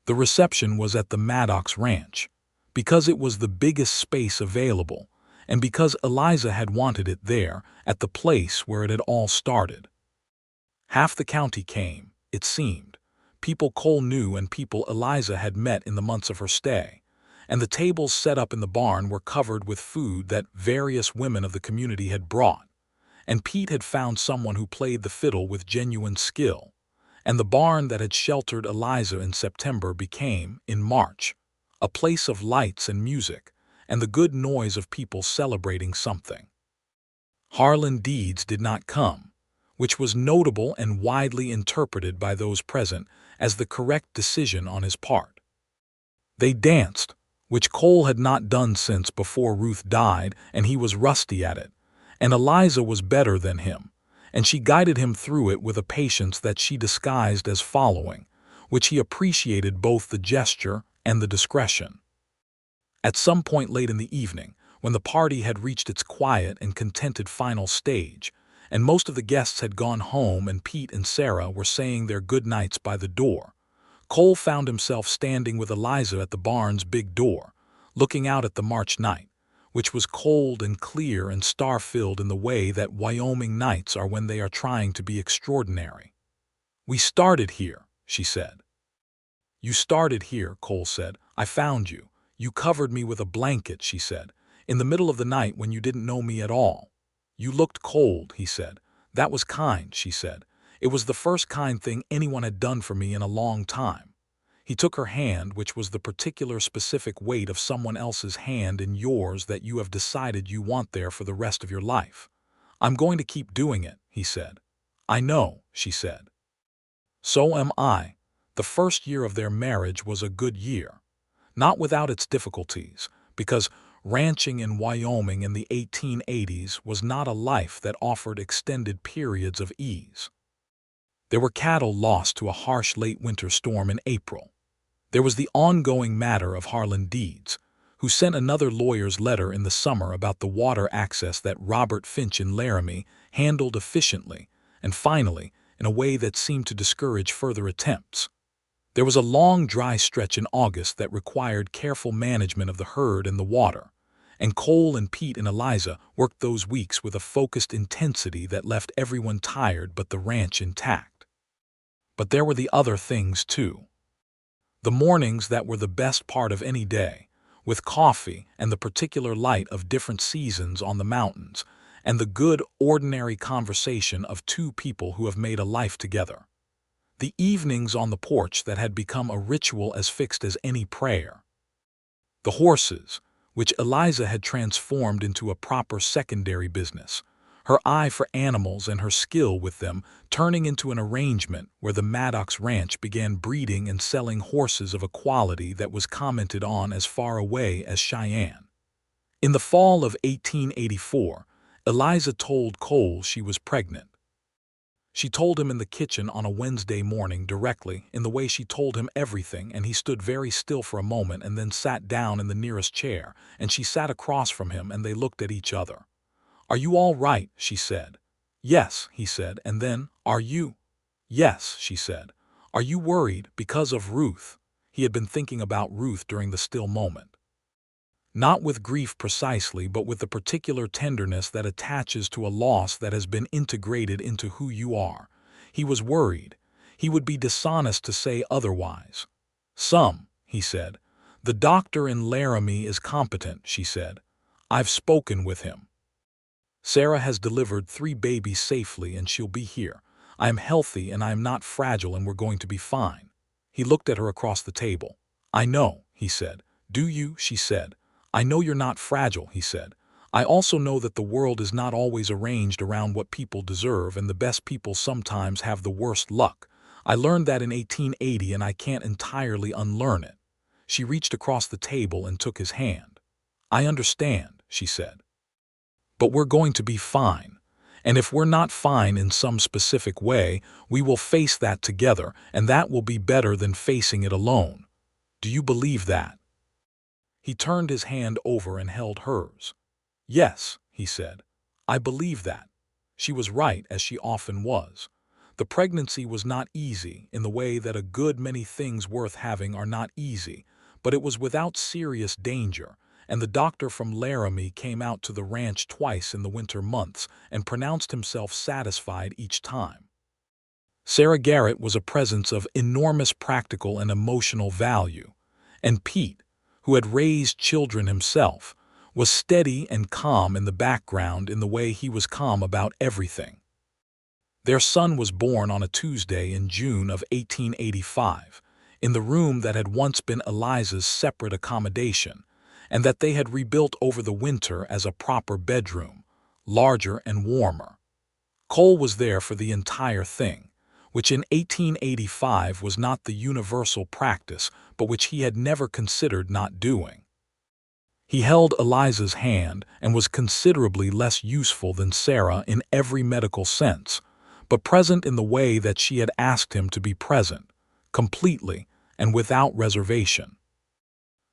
The reception was at the Maddox Ranch, because it was the biggest space available, and because Eliza had wanted it there, at the place where it had all started. Half the county came, it seemed, people Cole knew and people Eliza had met in the months of her stay, and the tables set up in the barn were covered with food that various women of the community had brought, and Pete had found someone who played the fiddle with genuine skill, and the barn that had sheltered Eliza in September became, in March, a place of lights and music, and the good noise of people celebrating something. Harlan Deeds did not come, which was notable and widely interpreted by those present as the correct decision on his part. They danced, which Cole had not done since before Ruth died, and he was rusty at it, and Eliza was better than him, and she guided him through it with a patience that she disguised as following, which he appreciated both the gesture and the discretion. At some point late in the evening, when the party had reached its quiet and contented final stage, and most of the guests had gone home and Pete and Sarah were saying their good nights by the door, Cole found himself standing with Eliza at the barn's big door, looking out at the March night, which was cold and clear and star-filled in the way that Wyoming nights are when they are trying to be extraordinary. "We started here," she said. "You started here," Cole said. "I found you. You covered me with a blanket," she said, "in the middle of the night when you didn't know me at all." "You looked cold," he said. "That was kind," she said. "It was the first kind thing anyone had done for me in a long time." He took her hand, which was the particular specific weight of someone else's hand in yours that you have decided you want there for the rest of your life. "I'm going to keep doing it," he said. "I know," she said. "So am I." The first year of their marriage was a good year. Not without its difficulties, because ranching in Wyoming in the 1880s was not a life that offered extended periods of ease. There were cattle lost to a harsh late winter storm in April. There was the ongoing matter of Harlan Deeds, who sent another lawyer's letter in the summer about the water access that Robert Finch in Laramie handled efficiently, and finally, in a way that seemed to discourage further attempts. There was a long dry stretch in August that required careful management of the herd and the water, and Cole and Pete and Eliza worked those weeks with a focused intensity that left everyone tired but the ranch intact. But there were the other things too. The mornings that were the best part of any day, with coffee and the particular light of different seasons on the mountains, and the good, ordinary conversation of two people who have made a life together. The evenings on the porch that had become a ritual as fixed as any prayer. The horses, which Eliza had transformed into a proper secondary business, her eye for animals and her skill with them turning into an arrangement where the Maddox Ranch began breeding and selling horses of a quality that was commented on as far away as Cheyenne. In the fall of 1884, Eliza told Cole she was pregnant. She told him in the kitchen on a Wednesday morning directly, in the way she told him everything, and he stood very still for a moment and then sat down in the nearest chair, and she sat across from him and they looked at each other. "Are you all right?" she said. "Yes," he said, and then, "Are you?" "Yes," she said. "Are you worried because of Ruth?" He had been thinking about Ruth during the still moment. Not with grief precisely, but with the particular tenderness that attaches to a loss that has been integrated into who you are. He was worried. He would be dishonest to say otherwise. "Some," he said. "The doctor in Laramie is competent," she said. "I've spoken with him. Sarah has delivered 3 babies safely and she'll be here. I am healthy and I am not fragile and we're going to be fine." He looked at her across the table. "I know," he said. "Do you?" she said. "I know you're not fragile," he said. "I also know that the world is not always arranged around what people deserve, and the best people sometimes have the worst luck. I learned that in 1880 and I can't entirely unlearn it." She reached across the table and took his hand. "I understand," she said. "But we're going to be fine. And if we're not fine in some specific way, we will face that together, and that will be better than facing it alone. Do you believe that?" He turned his hand over and held hers. "Yes," he said. "I believe that." She was right, as she often was. The pregnancy was not easy, in the way that a good many things worth having are not easy, but it was without serious danger, and the doctor from Laramie came out to the ranch twice in the winter months and pronounced himself satisfied each time. Sarah Garrett was a presence of enormous practical and emotional value, and Pete, who had raised children himself, was steady and calm in the background in the way he was calm about everything. Their son was born on a Tuesday in June of 1885, in the room that had once been Eliza's separate accommodation, and that they had rebuilt over the winter as a proper bedroom, larger and warmer. Cole was there for the entire thing, which in 1885 was not the universal practice, but which he had never considered not doing. He held Eliza's hand and was considerably less useful than Sarah in every medical sense, but present in the way that she had asked him to be present, completely and without reservation.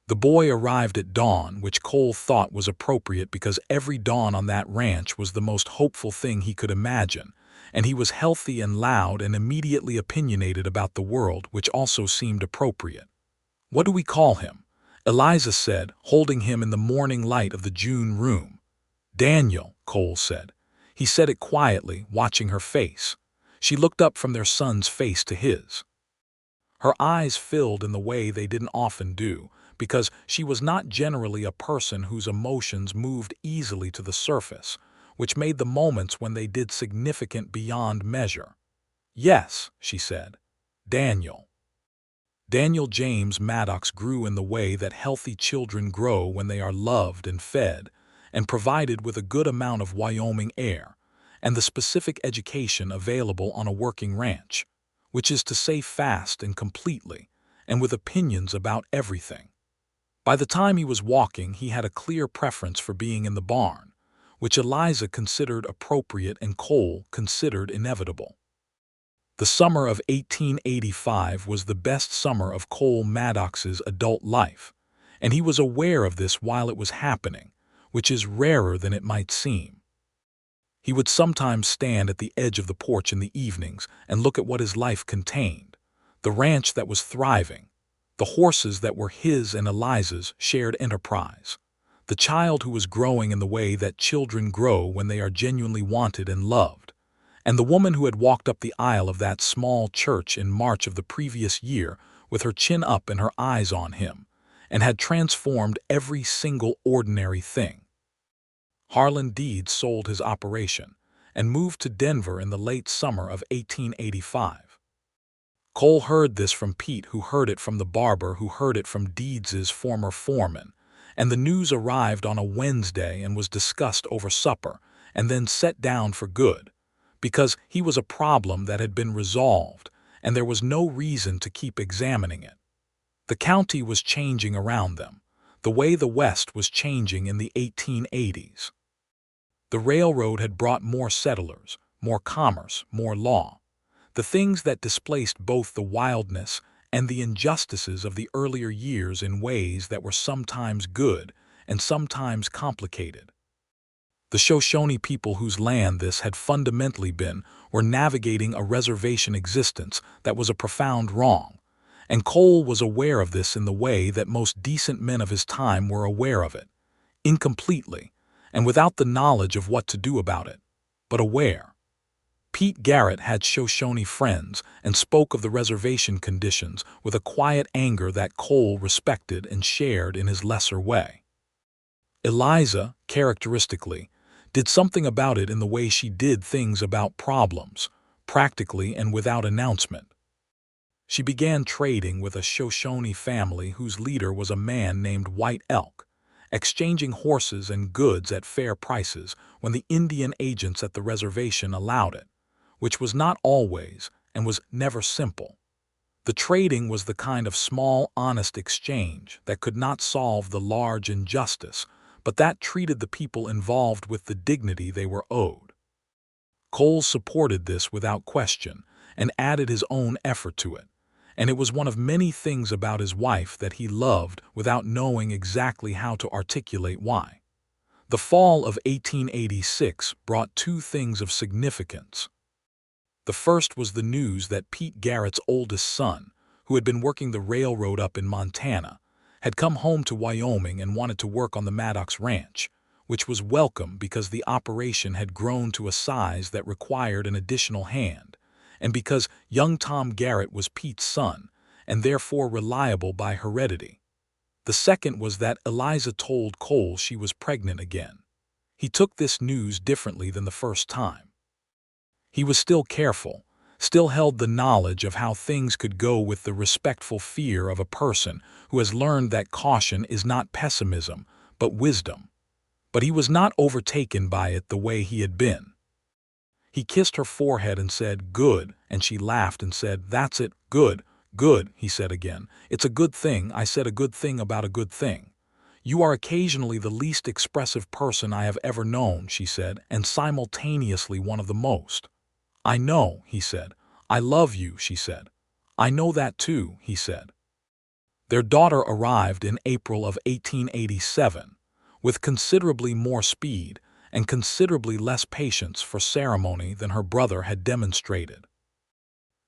The boy arrived at dawn, which Cole thought was appropriate because every dawn on that ranch was the most hopeful thing he could imagine, and he was healthy and loud and immediately opinionated about the world, which also seemed appropriate. "What do we call him?" Eliza said, holding him in the morning light of the June room. "Daniel," Cole said. He said it quietly, watching her face. She looked up from their son's face to his. Her eyes filled in the way they didn't often do, because she was not generally a person whose emotions moved easily to the surface, which made the moments when they did significant beyond measure. "Yes," she said. "Daniel." Daniel James Maddox grew in the way that healthy children grow when they are loved and fed, and provided with a good amount of Wyoming air, and the specific education available on a working ranch, which is to say fast and completely, and with opinions about everything. By the time he was walking, he had a clear preference for being in the barn, which Eliza considered appropriate and Cole considered inevitable. The summer of 1885 was the best summer of Cole Maddox's adult life, and he was aware of this while it was happening, which is rarer than it might seem. He would sometimes stand at the edge of the porch in the evenings and look at what his life contained, the ranch that was thriving, the horses that were his and Eliza's shared enterprise, the child who was growing in the way that children grow when they are genuinely wanted and loved, and the woman who had walked up the aisle of that small church in March of the previous year with her chin up and her eyes on him, and had transformed every single ordinary thing. Harlan Deeds sold his operation and moved to Denver in the late summer of 1885. Cole heard this from Pete, who heard it from the barber, who heard it from Deeds's former foreman, and the news arrived on a Wednesday and was discussed over supper and then set down for good, because he was a problem that had been resolved, and there was no reason to keep examining it. The county was changing around them, the way the West was changing in the 1880s. The railroad had brought more settlers, more commerce, more law, the things that displaced both the wildness and the injustices of the earlier years in ways that were sometimes good and sometimes complicated. The Shoshone people whose land this had fundamentally been were navigating a reservation existence that was a profound wrong, and Cole was aware of this in the way that most decent men of his time were aware of it, incompletely, and without the knowledge of what to do about it, but aware. Pete Garrett had Shoshone friends and spoke of the reservation conditions with a quiet anger that Cole respected and shared in his lesser way. Eliza, characteristically, did something about it in the way she did things about problems, practically and without announcement. She began trading with a Shoshone family whose leader was a man named White Elk, exchanging horses and goods at fair prices when the Indian agents at the reservation allowed it, which was not always and was never simple. The trading was the kind of small, honest exchange that could not solve the large injustice, but that treated the people involved with the dignity they were owed. Cole supported this without question and added his own effort to it, and it was one of many things about his wife that he loved without knowing exactly how to articulate why. The fall of 1886 brought two things of significance. The first was the news that Pete Garrett's oldest son, who had been working the railroad up in Montana, had come home to Wyoming and wanted to work on the Maddox Ranch, which was welcome because the operation had grown to a size that required an additional hand, and because young Tom Garrett was Pete's son, and therefore reliable by heredity. The second was that Eliza told Cole she was pregnant again. He took this news differently than the first time. He was still careful, still held the knowledge of how things could go with the respectful fear of a person who has learned that caution is not pessimism, but wisdom. But he was not overtaken by it the way he had been. He kissed her forehead and said, "Good," and she laughed and said, "That's it, good, good," he said again. "It's a good thing I said a good thing about a good thing. You are occasionally the least expressive person I have ever known," she said, "and simultaneously one of the most." "I know," he said. "I love you," she said. "I know that too," he said. Their daughter arrived in April of 1887, with considerably more speed and considerably less patience for ceremony than her brother had demonstrated.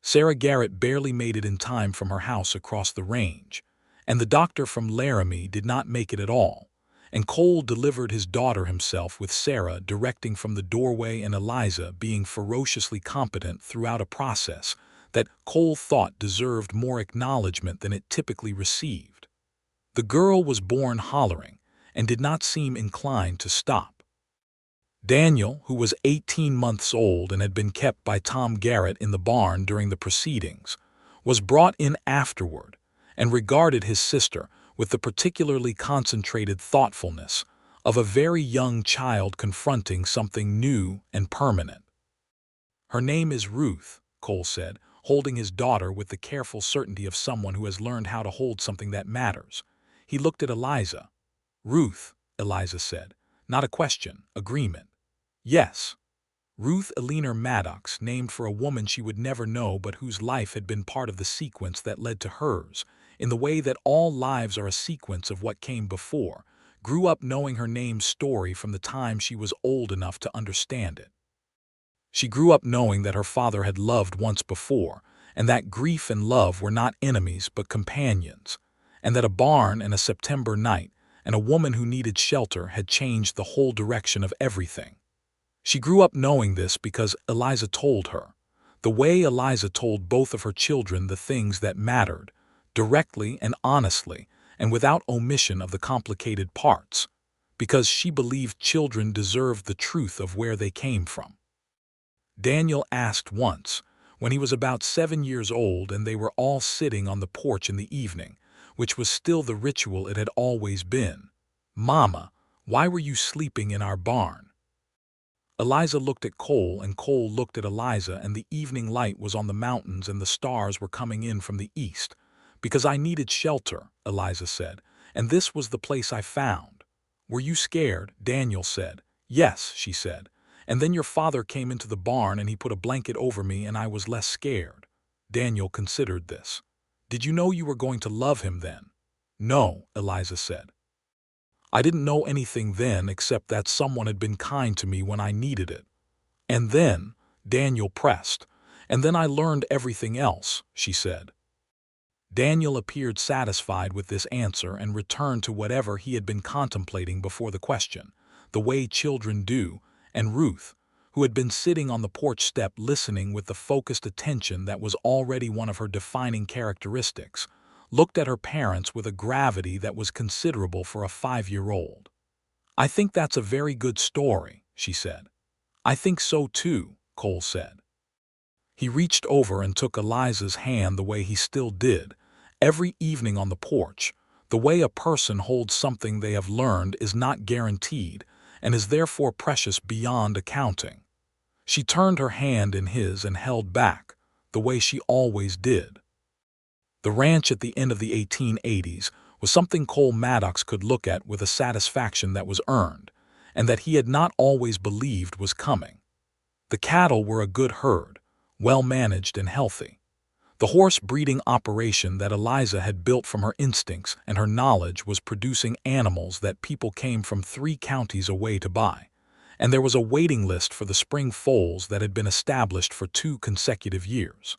Sarah Garrett barely made it in time from her house across the range, and the doctor from Laramie did not make it at all, and Cole delivered his daughter himself with Sarah directing from the doorway and Eliza being ferociously competent throughout a process that Cole thought deserved more acknowledgement than it typically received. The girl was born hollering and did not seem inclined to stop. Daniel, who was 18 months old and had been kept by Tom Garrett in the barn during the proceedings, was brought in afterward and regarded his sister with the particularly concentrated thoughtfulness of a very young child confronting something new and permanent. "Her name is Ruth," Cole said, holding his daughter with the careful certainty of someone who has learned how to hold something that matters. He looked at Eliza. "Ruth," Eliza said. Not a question, agreement. "Yes." Ruth Eleanor Maddox, named for a woman she would never know but whose life had been part of the sequence that led to hers, in the way that all lives are a sequence of what came before, grew up knowing her name's story from the time she was old enough to understand it. She grew up knowing that her father had loved once before, and that grief and love were not enemies but companions, and that a barn and a September night and a woman who needed shelter had changed the whole direction of everything. She grew up knowing this because Eliza told her, the way Eliza told both of her children the things that mattered, directly and honestly, and without omission of the complicated parts, because she believed children deserved the truth of where they came from. Daniel asked once, when he was about 7 years old and they were all sitting on the porch in the evening, which was still the ritual it had always been, "Mama, why were you sleeping in our barn?" Eliza looked at Cole and Cole looked at Eliza, and the evening light was on the mountains and the stars were coming in from the east. "Because I needed shelter," Eliza said, "and this was the place I found." "Were you scared?" Daniel said. "Yes," she said. "And then your father came into the barn and he put a blanket over me and I was less scared." Daniel considered this. "Did you know you were going to love him then?" "No," Eliza said. "I didn't know anything then except that someone had been kind to me when I needed it." "And then," Daniel pressed, "and then I learned everything else," she said. Daniel appeared satisfied with this answer and returned to whatever he had been contemplating before the question, the way children do, and Ruth, who had been sitting on the porch step listening with the focused attention that was already one of her defining characteristics, looked at her parents with a gravity that was considerable for a 5-year-old. "I think that's a very good story," she said. "I think so too," Cole said. He reached over and took Eliza's hand the way he still did, every evening on the porch, the way a person holds something they have learned is not guaranteed and is therefore precious beyond accounting. She turned her hand in his and held back, the way she always did. The ranch at the end of the 1880s was something Cole Maddox could look at with a satisfaction that was earned, and that he had not always believed was coming. The cattle were a good herd, well managed and healthy. The horse breeding operation that Eliza had built from her instincts and her knowledge was producing animals that people came from 3 counties away to buy, and there was a waiting list for the spring foals that had been established for 2 consecutive years.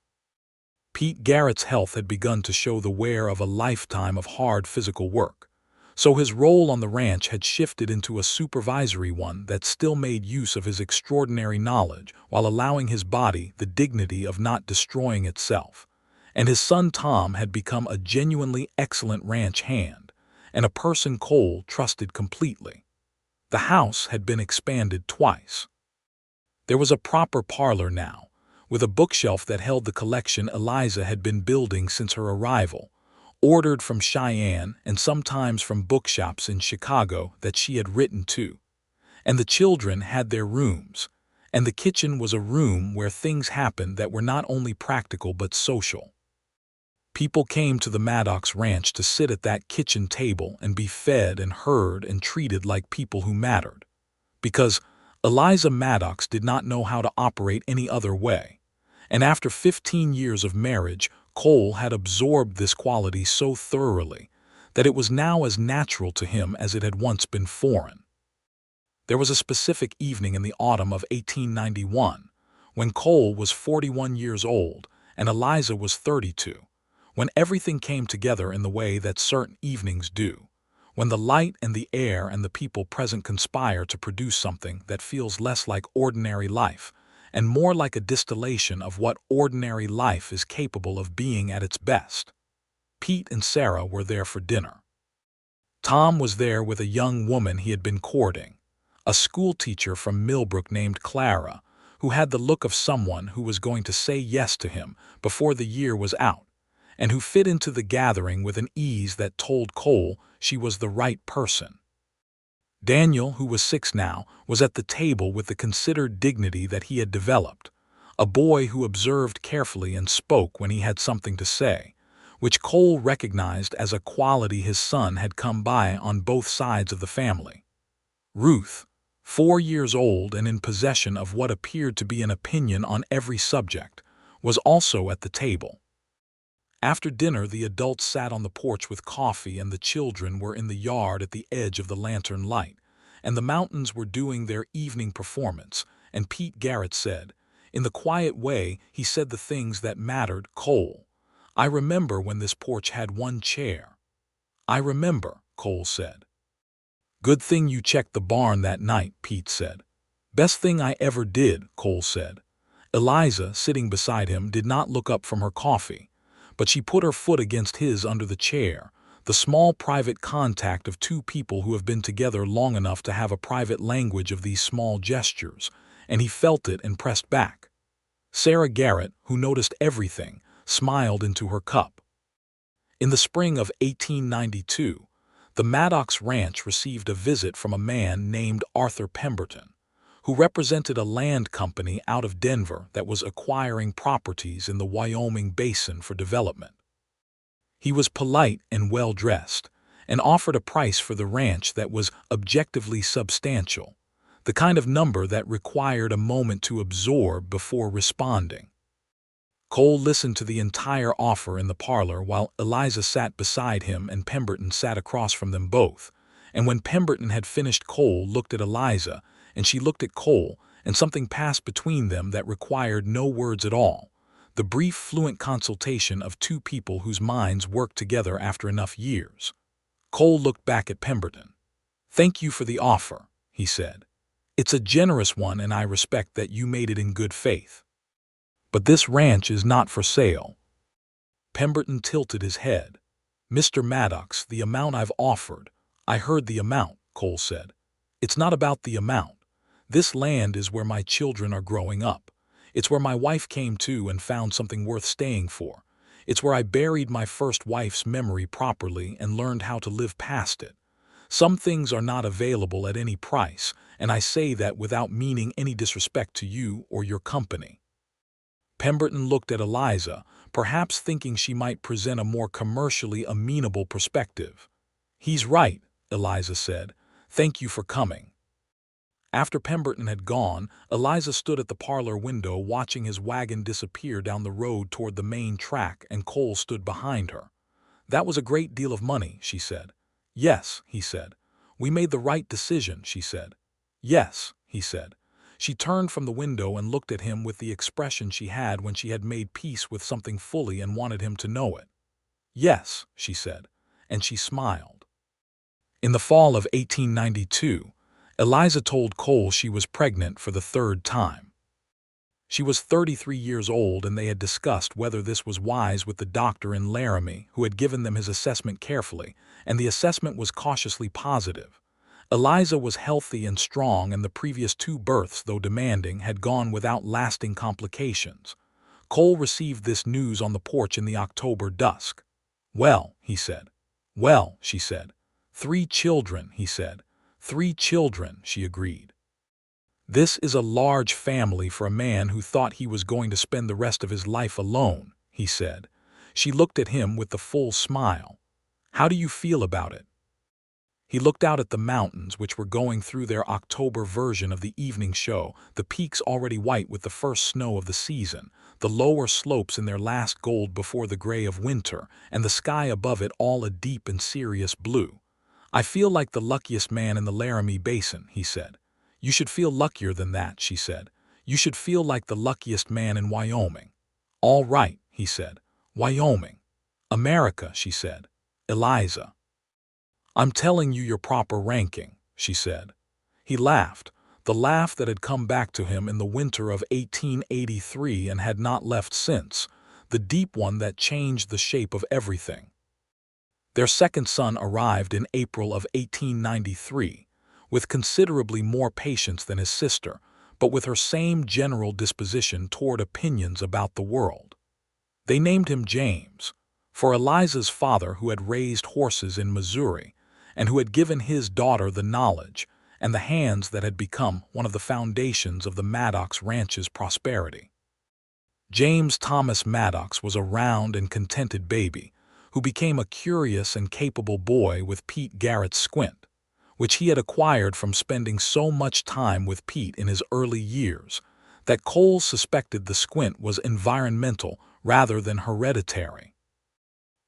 Pete Garrett's health had begun to show the wear of a lifetime of hard physical work, so his role on the ranch had shifted into a supervisory one that still made use of his extraordinary knowledge while allowing his body the dignity of not destroying itself. And his son Tom had become a genuinely excellent ranch hand, and a person Cole trusted completely. The house had been expanded twice. There was a proper parlor now, with a bookshelf that held the collection Eliza had been building since her arrival, ordered from Cheyenne and sometimes from bookshops in Chicago that she had written to. And the children had their rooms, and the kitchen was a room where things happened that were not only practical but social. People came to the Maddox Ranch to sit at that kitchen table and be fed and heard and treated like people who mattered. Because Eliza Maddox did not know how to operate any other way, and after 15 years of marriage, Cole had absorbed this quality so thoroughly that it was now as natural to him as it had once been foreign. There was a specific evening in the autumn of 1891, when Cole was 41 years old and Eliza was 32, when everything came together in the way that certain evenings do, when the light and the air and the people present conspire to produce something that feels less like ordinary life and more like a distillation of what ordinary life is capable of being at its best. Pete and Sarah were there for dinner. Tom was there with a young woman he had been courting, a schoolteacher from Millbrook named Clara, who had the look of someone who was going to say yes to him before the year was out, and who fit into the gathering with an ease that told Cole she was the right person. Daniel, who was 6 now, was at the table with the considered dignity that he had developed, a boy who observed carefully and spoke when he had something to say, which Cole recognized as a quality his son had come by on both sides of the family. Ruth, 4 years old and in possession of what appeared to be an opinion on every subject, was also at the table. After dinner, the adults sat on the porch with coffee and the children were in the yard at the edge of the lantern light, and the mountains were doing their evening performance, and Pete Garrett said, in the quiet way he said the things that mattered, "Cole, I remember when this porch had one chair." "I remember," Cole said. "Good thing you checked the barn that night," Pete said. "Best thing I ever did," Cole said. Eliza, sitting beside him, did not look up from her coffee, but she put her foot against his under the chair, the small private contact of two people who have been together long enough to have a private language of these small gestures, and he felt it and pressed back. Sarah Garrett, who noticed everything, smiled into her cup. In the spring of 1892, the Maddox Ranch received a visit from a man named Arthur Pemberton, who represented a land company out of Denver that was acquiring properties in the Wyoming basin for development. He was polite and well-dressed, and offered a price for the ranch that was objectively substantial, the kind of number that required a moment to absorb before responding. Cole listened to the entire offer in the parlor while Eliza sat beside him and Pemberton sat across from them both, and when Pemberton had finished, Cole looked at Eliza, and she looked at Cole, and something passed between them that required no words at all, the brief, fluent consultation of two people whose minds worked together after enough years. Cole looked back at Pemberton. "Thank you for the offer," he said. "It's a generous one and I respect that you made it in good faith. But this ranch is not for sale." Pemberton tilted his head. "Mr. Maddox, the amount I've offered—" "I heard the amount," Cole said. "It's not about the amount. This land is where my children are growing up. It's where my wife came to and found something worth staying for. It's where I buried my first wife's memory properly and learned how to live past it. Some things are not available at any price, and I say that without meaning any disrespect to you or your company." Pemberton looked at Eliza, perhaps thinking she might present a more commercially amenable perspective. "He's right," Eliza said. "Thank you for coming." After Pemberton had gone, Eliza stood at the parlor window watching his wagon disappear down the road toward the main track, and Cole stood behind her. "That was a great deal of money," she said. "Yes," he said. "We made the right decision," she said. "Yes," he said. She turned from the window and looked at him with the expression she had when she had made peace with something fully and wanted him to know it. "Yes," she said, and she smiled. In the fall of 1892, Eliza told Cole she was pregnant for the 3rd time. She was 33 years old, and they had discussed whether this was wise with the doctor in Laramie, who had given them his assessment carefully, and the assessment was cautiously positive. Eliza was healthy and strong, and the previous 2 births, though demanding, had gone without lasting complications. Cole received this news on the porch in the October dusk. "Well," he said. "Well," she said. "3 children," he said. "3 children," she agreed. "This is a large family for a man who thought he was going to spend the rest of his life alone," he said. She looked at him with the full smile. "How do you feel about it?" He looked out at the mountains, which were going through their October version of the evening show, the peaks already white with the first snow of the season, the lower slopes in their last gold before the gray of winter, and the sky above it all a deep and serious blue. "I feel like the luckiest man in the Laramie Basin," he said. "You should feel luckier than that," she said. "You should feel like the luckiest man in Wyoming." "All right," he said. "Wyoming." "America," she said. "Eliza." "I'm telling you your proper ranking," she said. He laughed. the laugh that had come back to him in the winter of 1883 and had not left since, the deep one that changed the shape of everything. Their second son arrived in April of 1893, with considerably more patience than his sister, but with her same general disposition toward opinions about the world. They named him James, for Eliza's father, who had raised horses in Missouri, and who had given his daughter the knowledge and the hands that had become one of the foundations of the Maddox ranch's prosperity. James Thomas Maddox was a round and contented baby, who became a curious and capable boy with Pete Garrett's squint, which he had acquired from spending so much time with Pete in his early years that Cole suspected the squint was environmental rather than hereditary.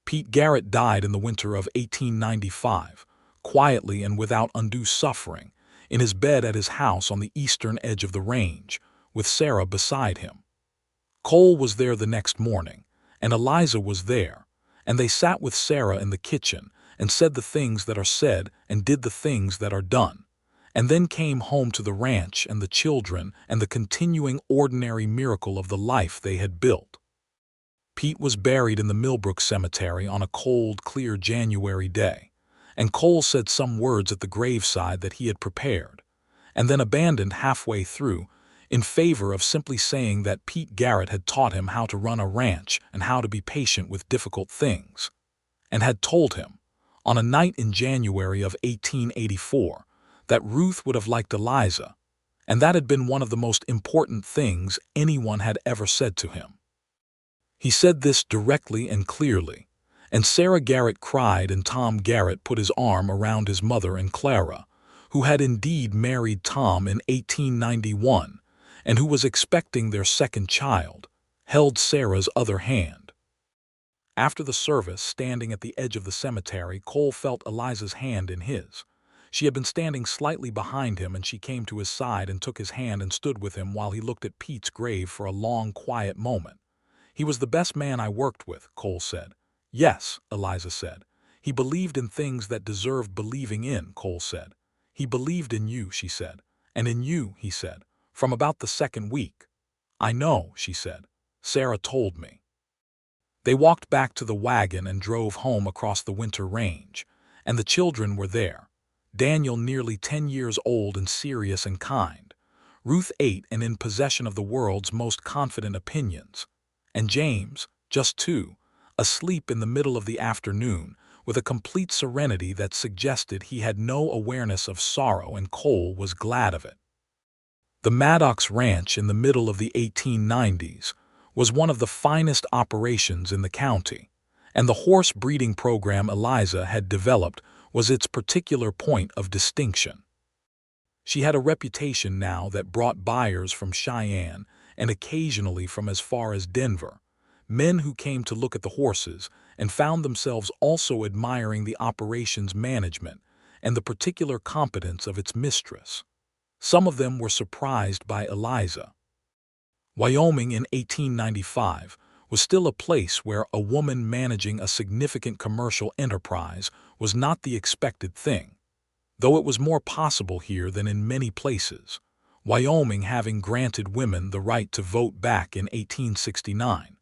Pete Garrett died in the winter of 1895, quietly and without undue suffering, in his bed at his house on the eastern edge of the range, with Sarah beside him. Cole was there the next morning, and Eliza was there, and they sat with Sarah in the kitchen and said the things that are said and did the things that are done, and then came home to the ranch and the children and the continuing ordinary miracle of the life they had built. Pete was buried in the Millbrook Cemetery on a cold, clear January day, and Cole said some words at the graveside that he had prepared, and then abandoned halfway through in favor of simply saying that Pete Garrett had taught him how to run a ranch and how to be patient with difficult things, and had told him, on a night in January of 1884, that Ruth would have liked Eliza, and that had been one of the most important things anyone had ever said to him. He said this directly and clearly, and Sarah Garrett cried and Tom Garrett put his arm around his mother, and Clara, who had indeed married Tom in 1891 and who was expecting their second child, held Sarah's other hand. After the service, standing at the edge of the cemetery, Cole felt Eliza's hand in his. She had been standing slightly behind him, and she came to his side and took his hand and stood with him while he looked at Pete's grave for a long, quiet moment. "He was the best man I worked with," Cole said. "Yes," Eliza said. "He believed in things that deserved believing in," Cole said. "He believed in you," she said. "And in you," he said, "from about the second week." "I know," she said. "Sarah told me." They walked back to the wagon and drove home across the winter range, and the children were there. Daniel, nearly 10 years old and serious and kind. Ruth, 8 and in possession of the world's most confident opinions. And James, just 2, asleep in the middle of the afternoon, with a complete serenity that suggested he had no awareness of sorrow, and Cole was glad of it. The Maddox Ranch in the middle of the 1890s was one of the finest operations in the county, and the horse breeding program Eliza had developed was its particular point of distinction. She had a reputation now that brought buyers from Cheyenne and occasionally from as far as Denver, men who came to look at the horses and found themselves also admiring the operation's management and the particular competence of its mistress. Some of them were surprised by Eliza. Wyoming in 1895 was still a place where a woman managing a significant commercial enterprise was not the expected thing, though it was more possible here than in many places, Wyoming having granted women the right to vote back in 1869,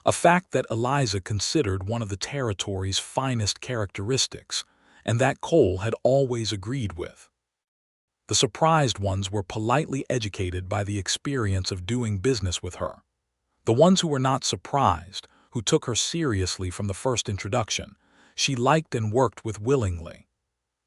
a fact that Eliza considered one of the territory's finest characteristics, and that Cole had always agreed with. The surprised ones were politely educated by the experience of doing business with her. The ones who were not surprised, who took her seriously from the first introduction, she liked and worked with willingly.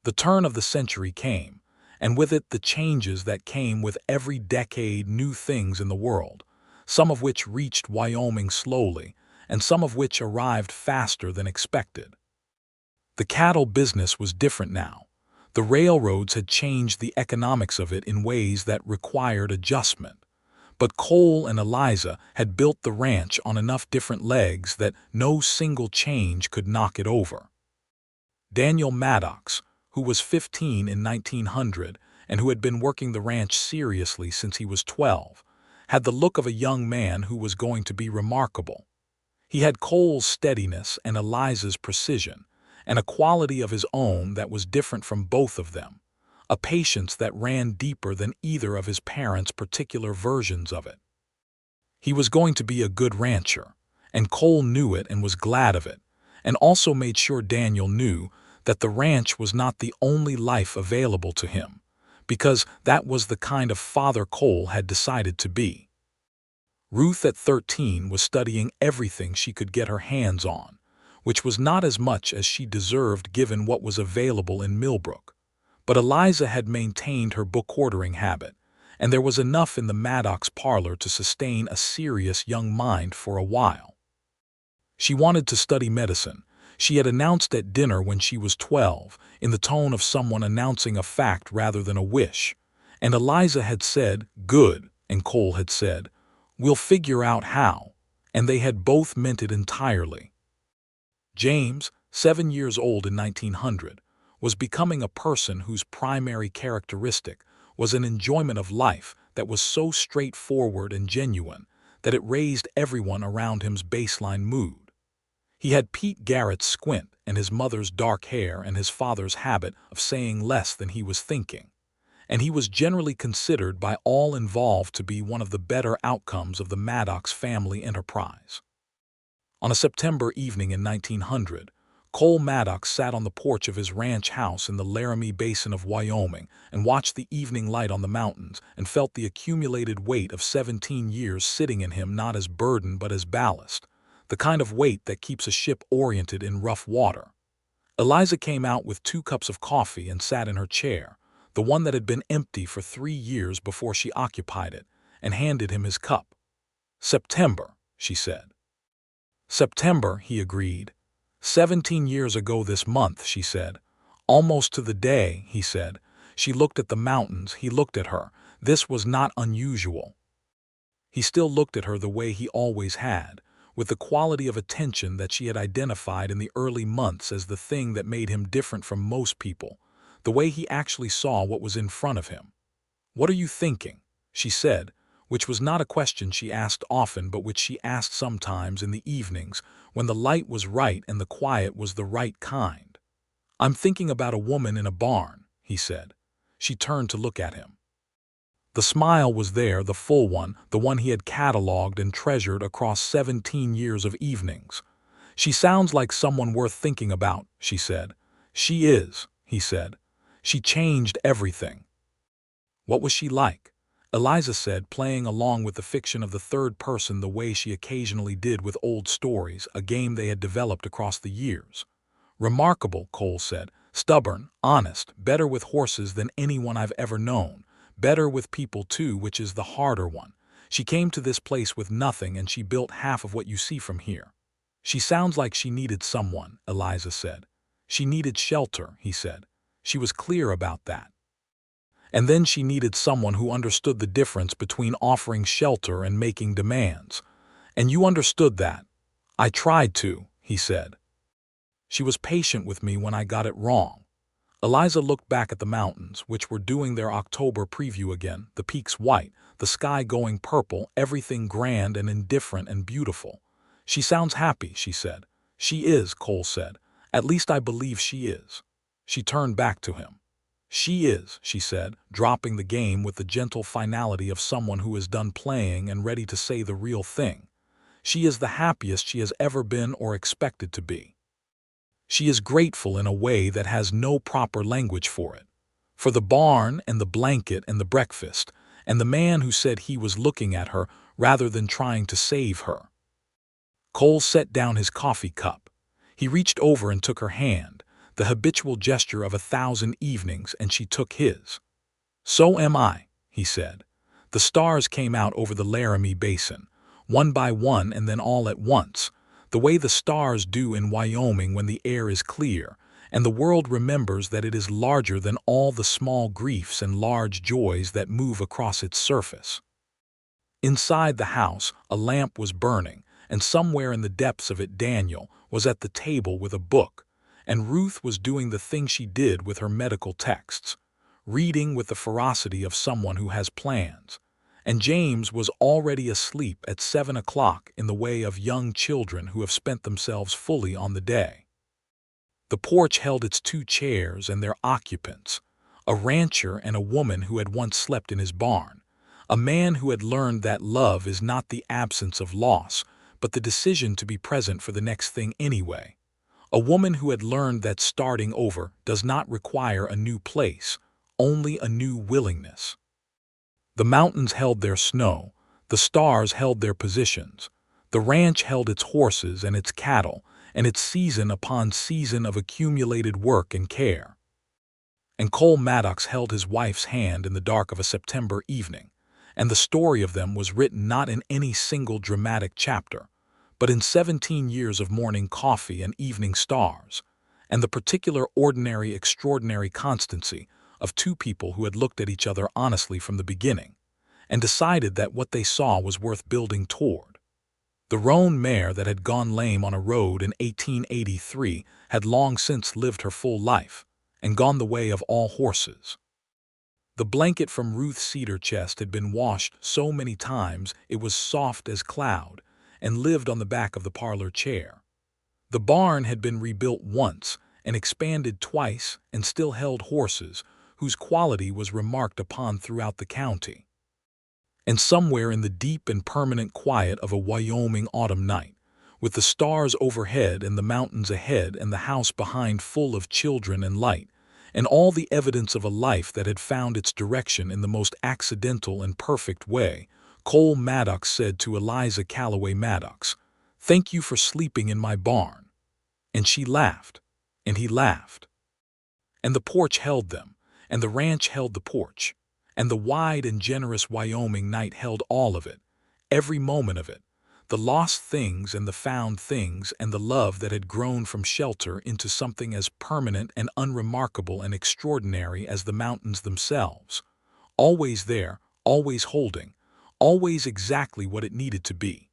The turn of the century came, and with it the changes that came with every decade, new things in the world, some of which reached Wyoming slowly, and some of which arrived faster than expected. The cattle business was different now. The railroads had changed the economics of it in ways that required adjustment. But Cole and Eliza had built the ranch on enough different legs that no single change could knock it over. Daniel Maddox, who was 15 in 1900 and who had been working the ranch seriously since he was 12, had the look of a young man who was going to be remarkable. He had Cole's steadiness and Eliza's precision, and a quality of his own that was different from both of them, a patience that ran deeper than either of his parents' particular versions of it. He was going to be a good rancher, and Cole knew it and was glad of it, and also made sure Daniel knew that the ranch was not the only life available to him, because that was the kind of father Cole had decided to be. Ruth at 13 was studying everything she could get her hands on, which was not as much as she deserved given what was available in Millbrook. But Eliza had maintained her book-ordering habit, and there was enough in the Maddox parlor to sustain a serious young mind for a while. She wanted to study medicine. She had announced at dinner when she was 12, in the tone of someone announcing a fact rather than a wish. And Eliza had said, "Good," and Cole had said, "We'll figure out how," and they had both meant it entirely. James, 7 years old in 1900, was becoming a person whose primary characteristic was an enjoyment of life that was so straightforward and genuine that it raised everyone around him's baseline mood. He had Pete Garrett's squint and his mother's dark hair and his father's habit of saying less than he was thinking, and he was generally considered by all involved to be one of the better outcomes of the Maddox family enterprise. On a September evening in 1900, Cole Maddox sat on the porch of his ranch house in the Laramie Basin of Wyoming and watched the evening light on the mountains and felt the accumulated weight of 17 years sitting in him not as burden but as ballast, the kind of weight that keeps a ship oriented in rough water. Eliza came out with 2 cups of coffee and sat in her chair, the one that had been empty for 3 years before she occupied it, and handed him his cup. "September," she said. "September," he agreed. 17 years ago this month," she said. "Almost to the day," he said. She looked at the mountains, he looked at her. This was not unusual. He still looked at her the way he always had, with the quality of attention that she had identified in the early months as the thing that made him different from most people, the way he actually saw what was in front of him. "What are you thinking?" she said, which was not a question she asked often but which she asked sometimes in the evenings when the light was right and the quiet was the right kind. "I'm thinking about a woman in a barn," he said. She turned to look at him. The smile was there, the full one, the one he had catalogued and treasured across 17 years of evenings. "She sounds like someone worth thinking about," she said. "She is," he said. "She changed everything." "What was she like?" Eliza said, playing along with the fiction of the third person the way she occasionally did with old stories, a game they had developed across the years. "Remarkable," Cole said. "Stubborn, honest, better with horses than anyone I've ever known. Better with people too, which is the harder one. She came to this place with nothing and she built half of what you see from here." "She sounds like she needed someone," Eliza said. "She needed shelter," he said. She was clear about that. "And then she needed someone who understood the difference between offering shelter and making demands. And you understood that." "I tried to," he said. "She was patient with me when I got it wrong." Eliza looked back at the mountains, which were doing their October preview again, the peaks white, the sky going purple, everything grand and indifferent and beautiful. "She sounds happy," she said. "She is," Cole said. "At least I believe she is." She turned back to him. "She is," she said, dropping the game with the gentle finality of someone who is done playing and ready to say the real thing. "She is the happiest she has ever been or expected to be. She is grateful in a way that has no proper language for it. For the barn and the blanket and the breakfast, and the man who said he was looking at her rather than trying to save her." Cole set down his coffee cup. He reached over and took her hand, the habitual gesture of 1,000 evenings, and she took his. "So am I," he said. The stars came out over the Laramie Basin, one by one and then all at once, the way the stars do in Wyoming when the air is clear, and the world remembers that it is larger than all the small griefs and large joys that move across its surface. Inside the house, a lamp was burning, and somewhere in the depths of it Daniel was at the table with a book, and Ruth was doing the thing she did with her medical texts, reading with the ferocity of someone who has plans, and James was already asleep at 7 o'clock in the way of young children who have spent themselves fully on the day. The porch held its 2 chairs and their occupants, a rancher and a woman who had once slept in his barn, a man who had learned that love is not the absence of loss, but the decision to be present for the next thing anyway. A woman who had learned that starting over does not require a new place, only a new willingness. The mountains held their snow, the stars held their positions, the ranch held its horses and its cattle, and its season upon season of accumulated work and care. And Cole Maddox held his wife's hand in the dark of a September evening, and the story of them was written not in any single dramatic chapter, but in 17 years of morning coffee and evening stars, and the particular ordinary extraordinary constancy of two people who had looked at each other honestly from the beginning, and decided that what they saw was worth building toward. The roan mare that had gone lame on a road in 1883 had long since lived her full life, and gone the way of all horses. The blanket from Ruth's cedar chest had been washed so many times it was soft as cloud, and lived on the back of the parlor chair. The barn had been rebuilt once and expanded twice and still held horses whose quality was remarked upon throughout the county. And somewhere in the deep and permanent quiet of a Wyoming autumn night, with the stars overhead and the mountains ahead and the house behind full of children and light, and all the evidence of a life that had found its direction in the most accidental and perfect way, Cole Maddox said to Eliza Calloway Maddox, "Thank you for sleeping in my barn." And she laughed, and he laughed. And the porch held them, and the ranch held the porch, and the wide and generous Wyoming night held all of it, every moment of it, the lost things and the found things and the love that had grown from shelter into something as permanent and unremarkable and extraordinary as the mountains themselves, always there, always holding, always exactly what it needed to be.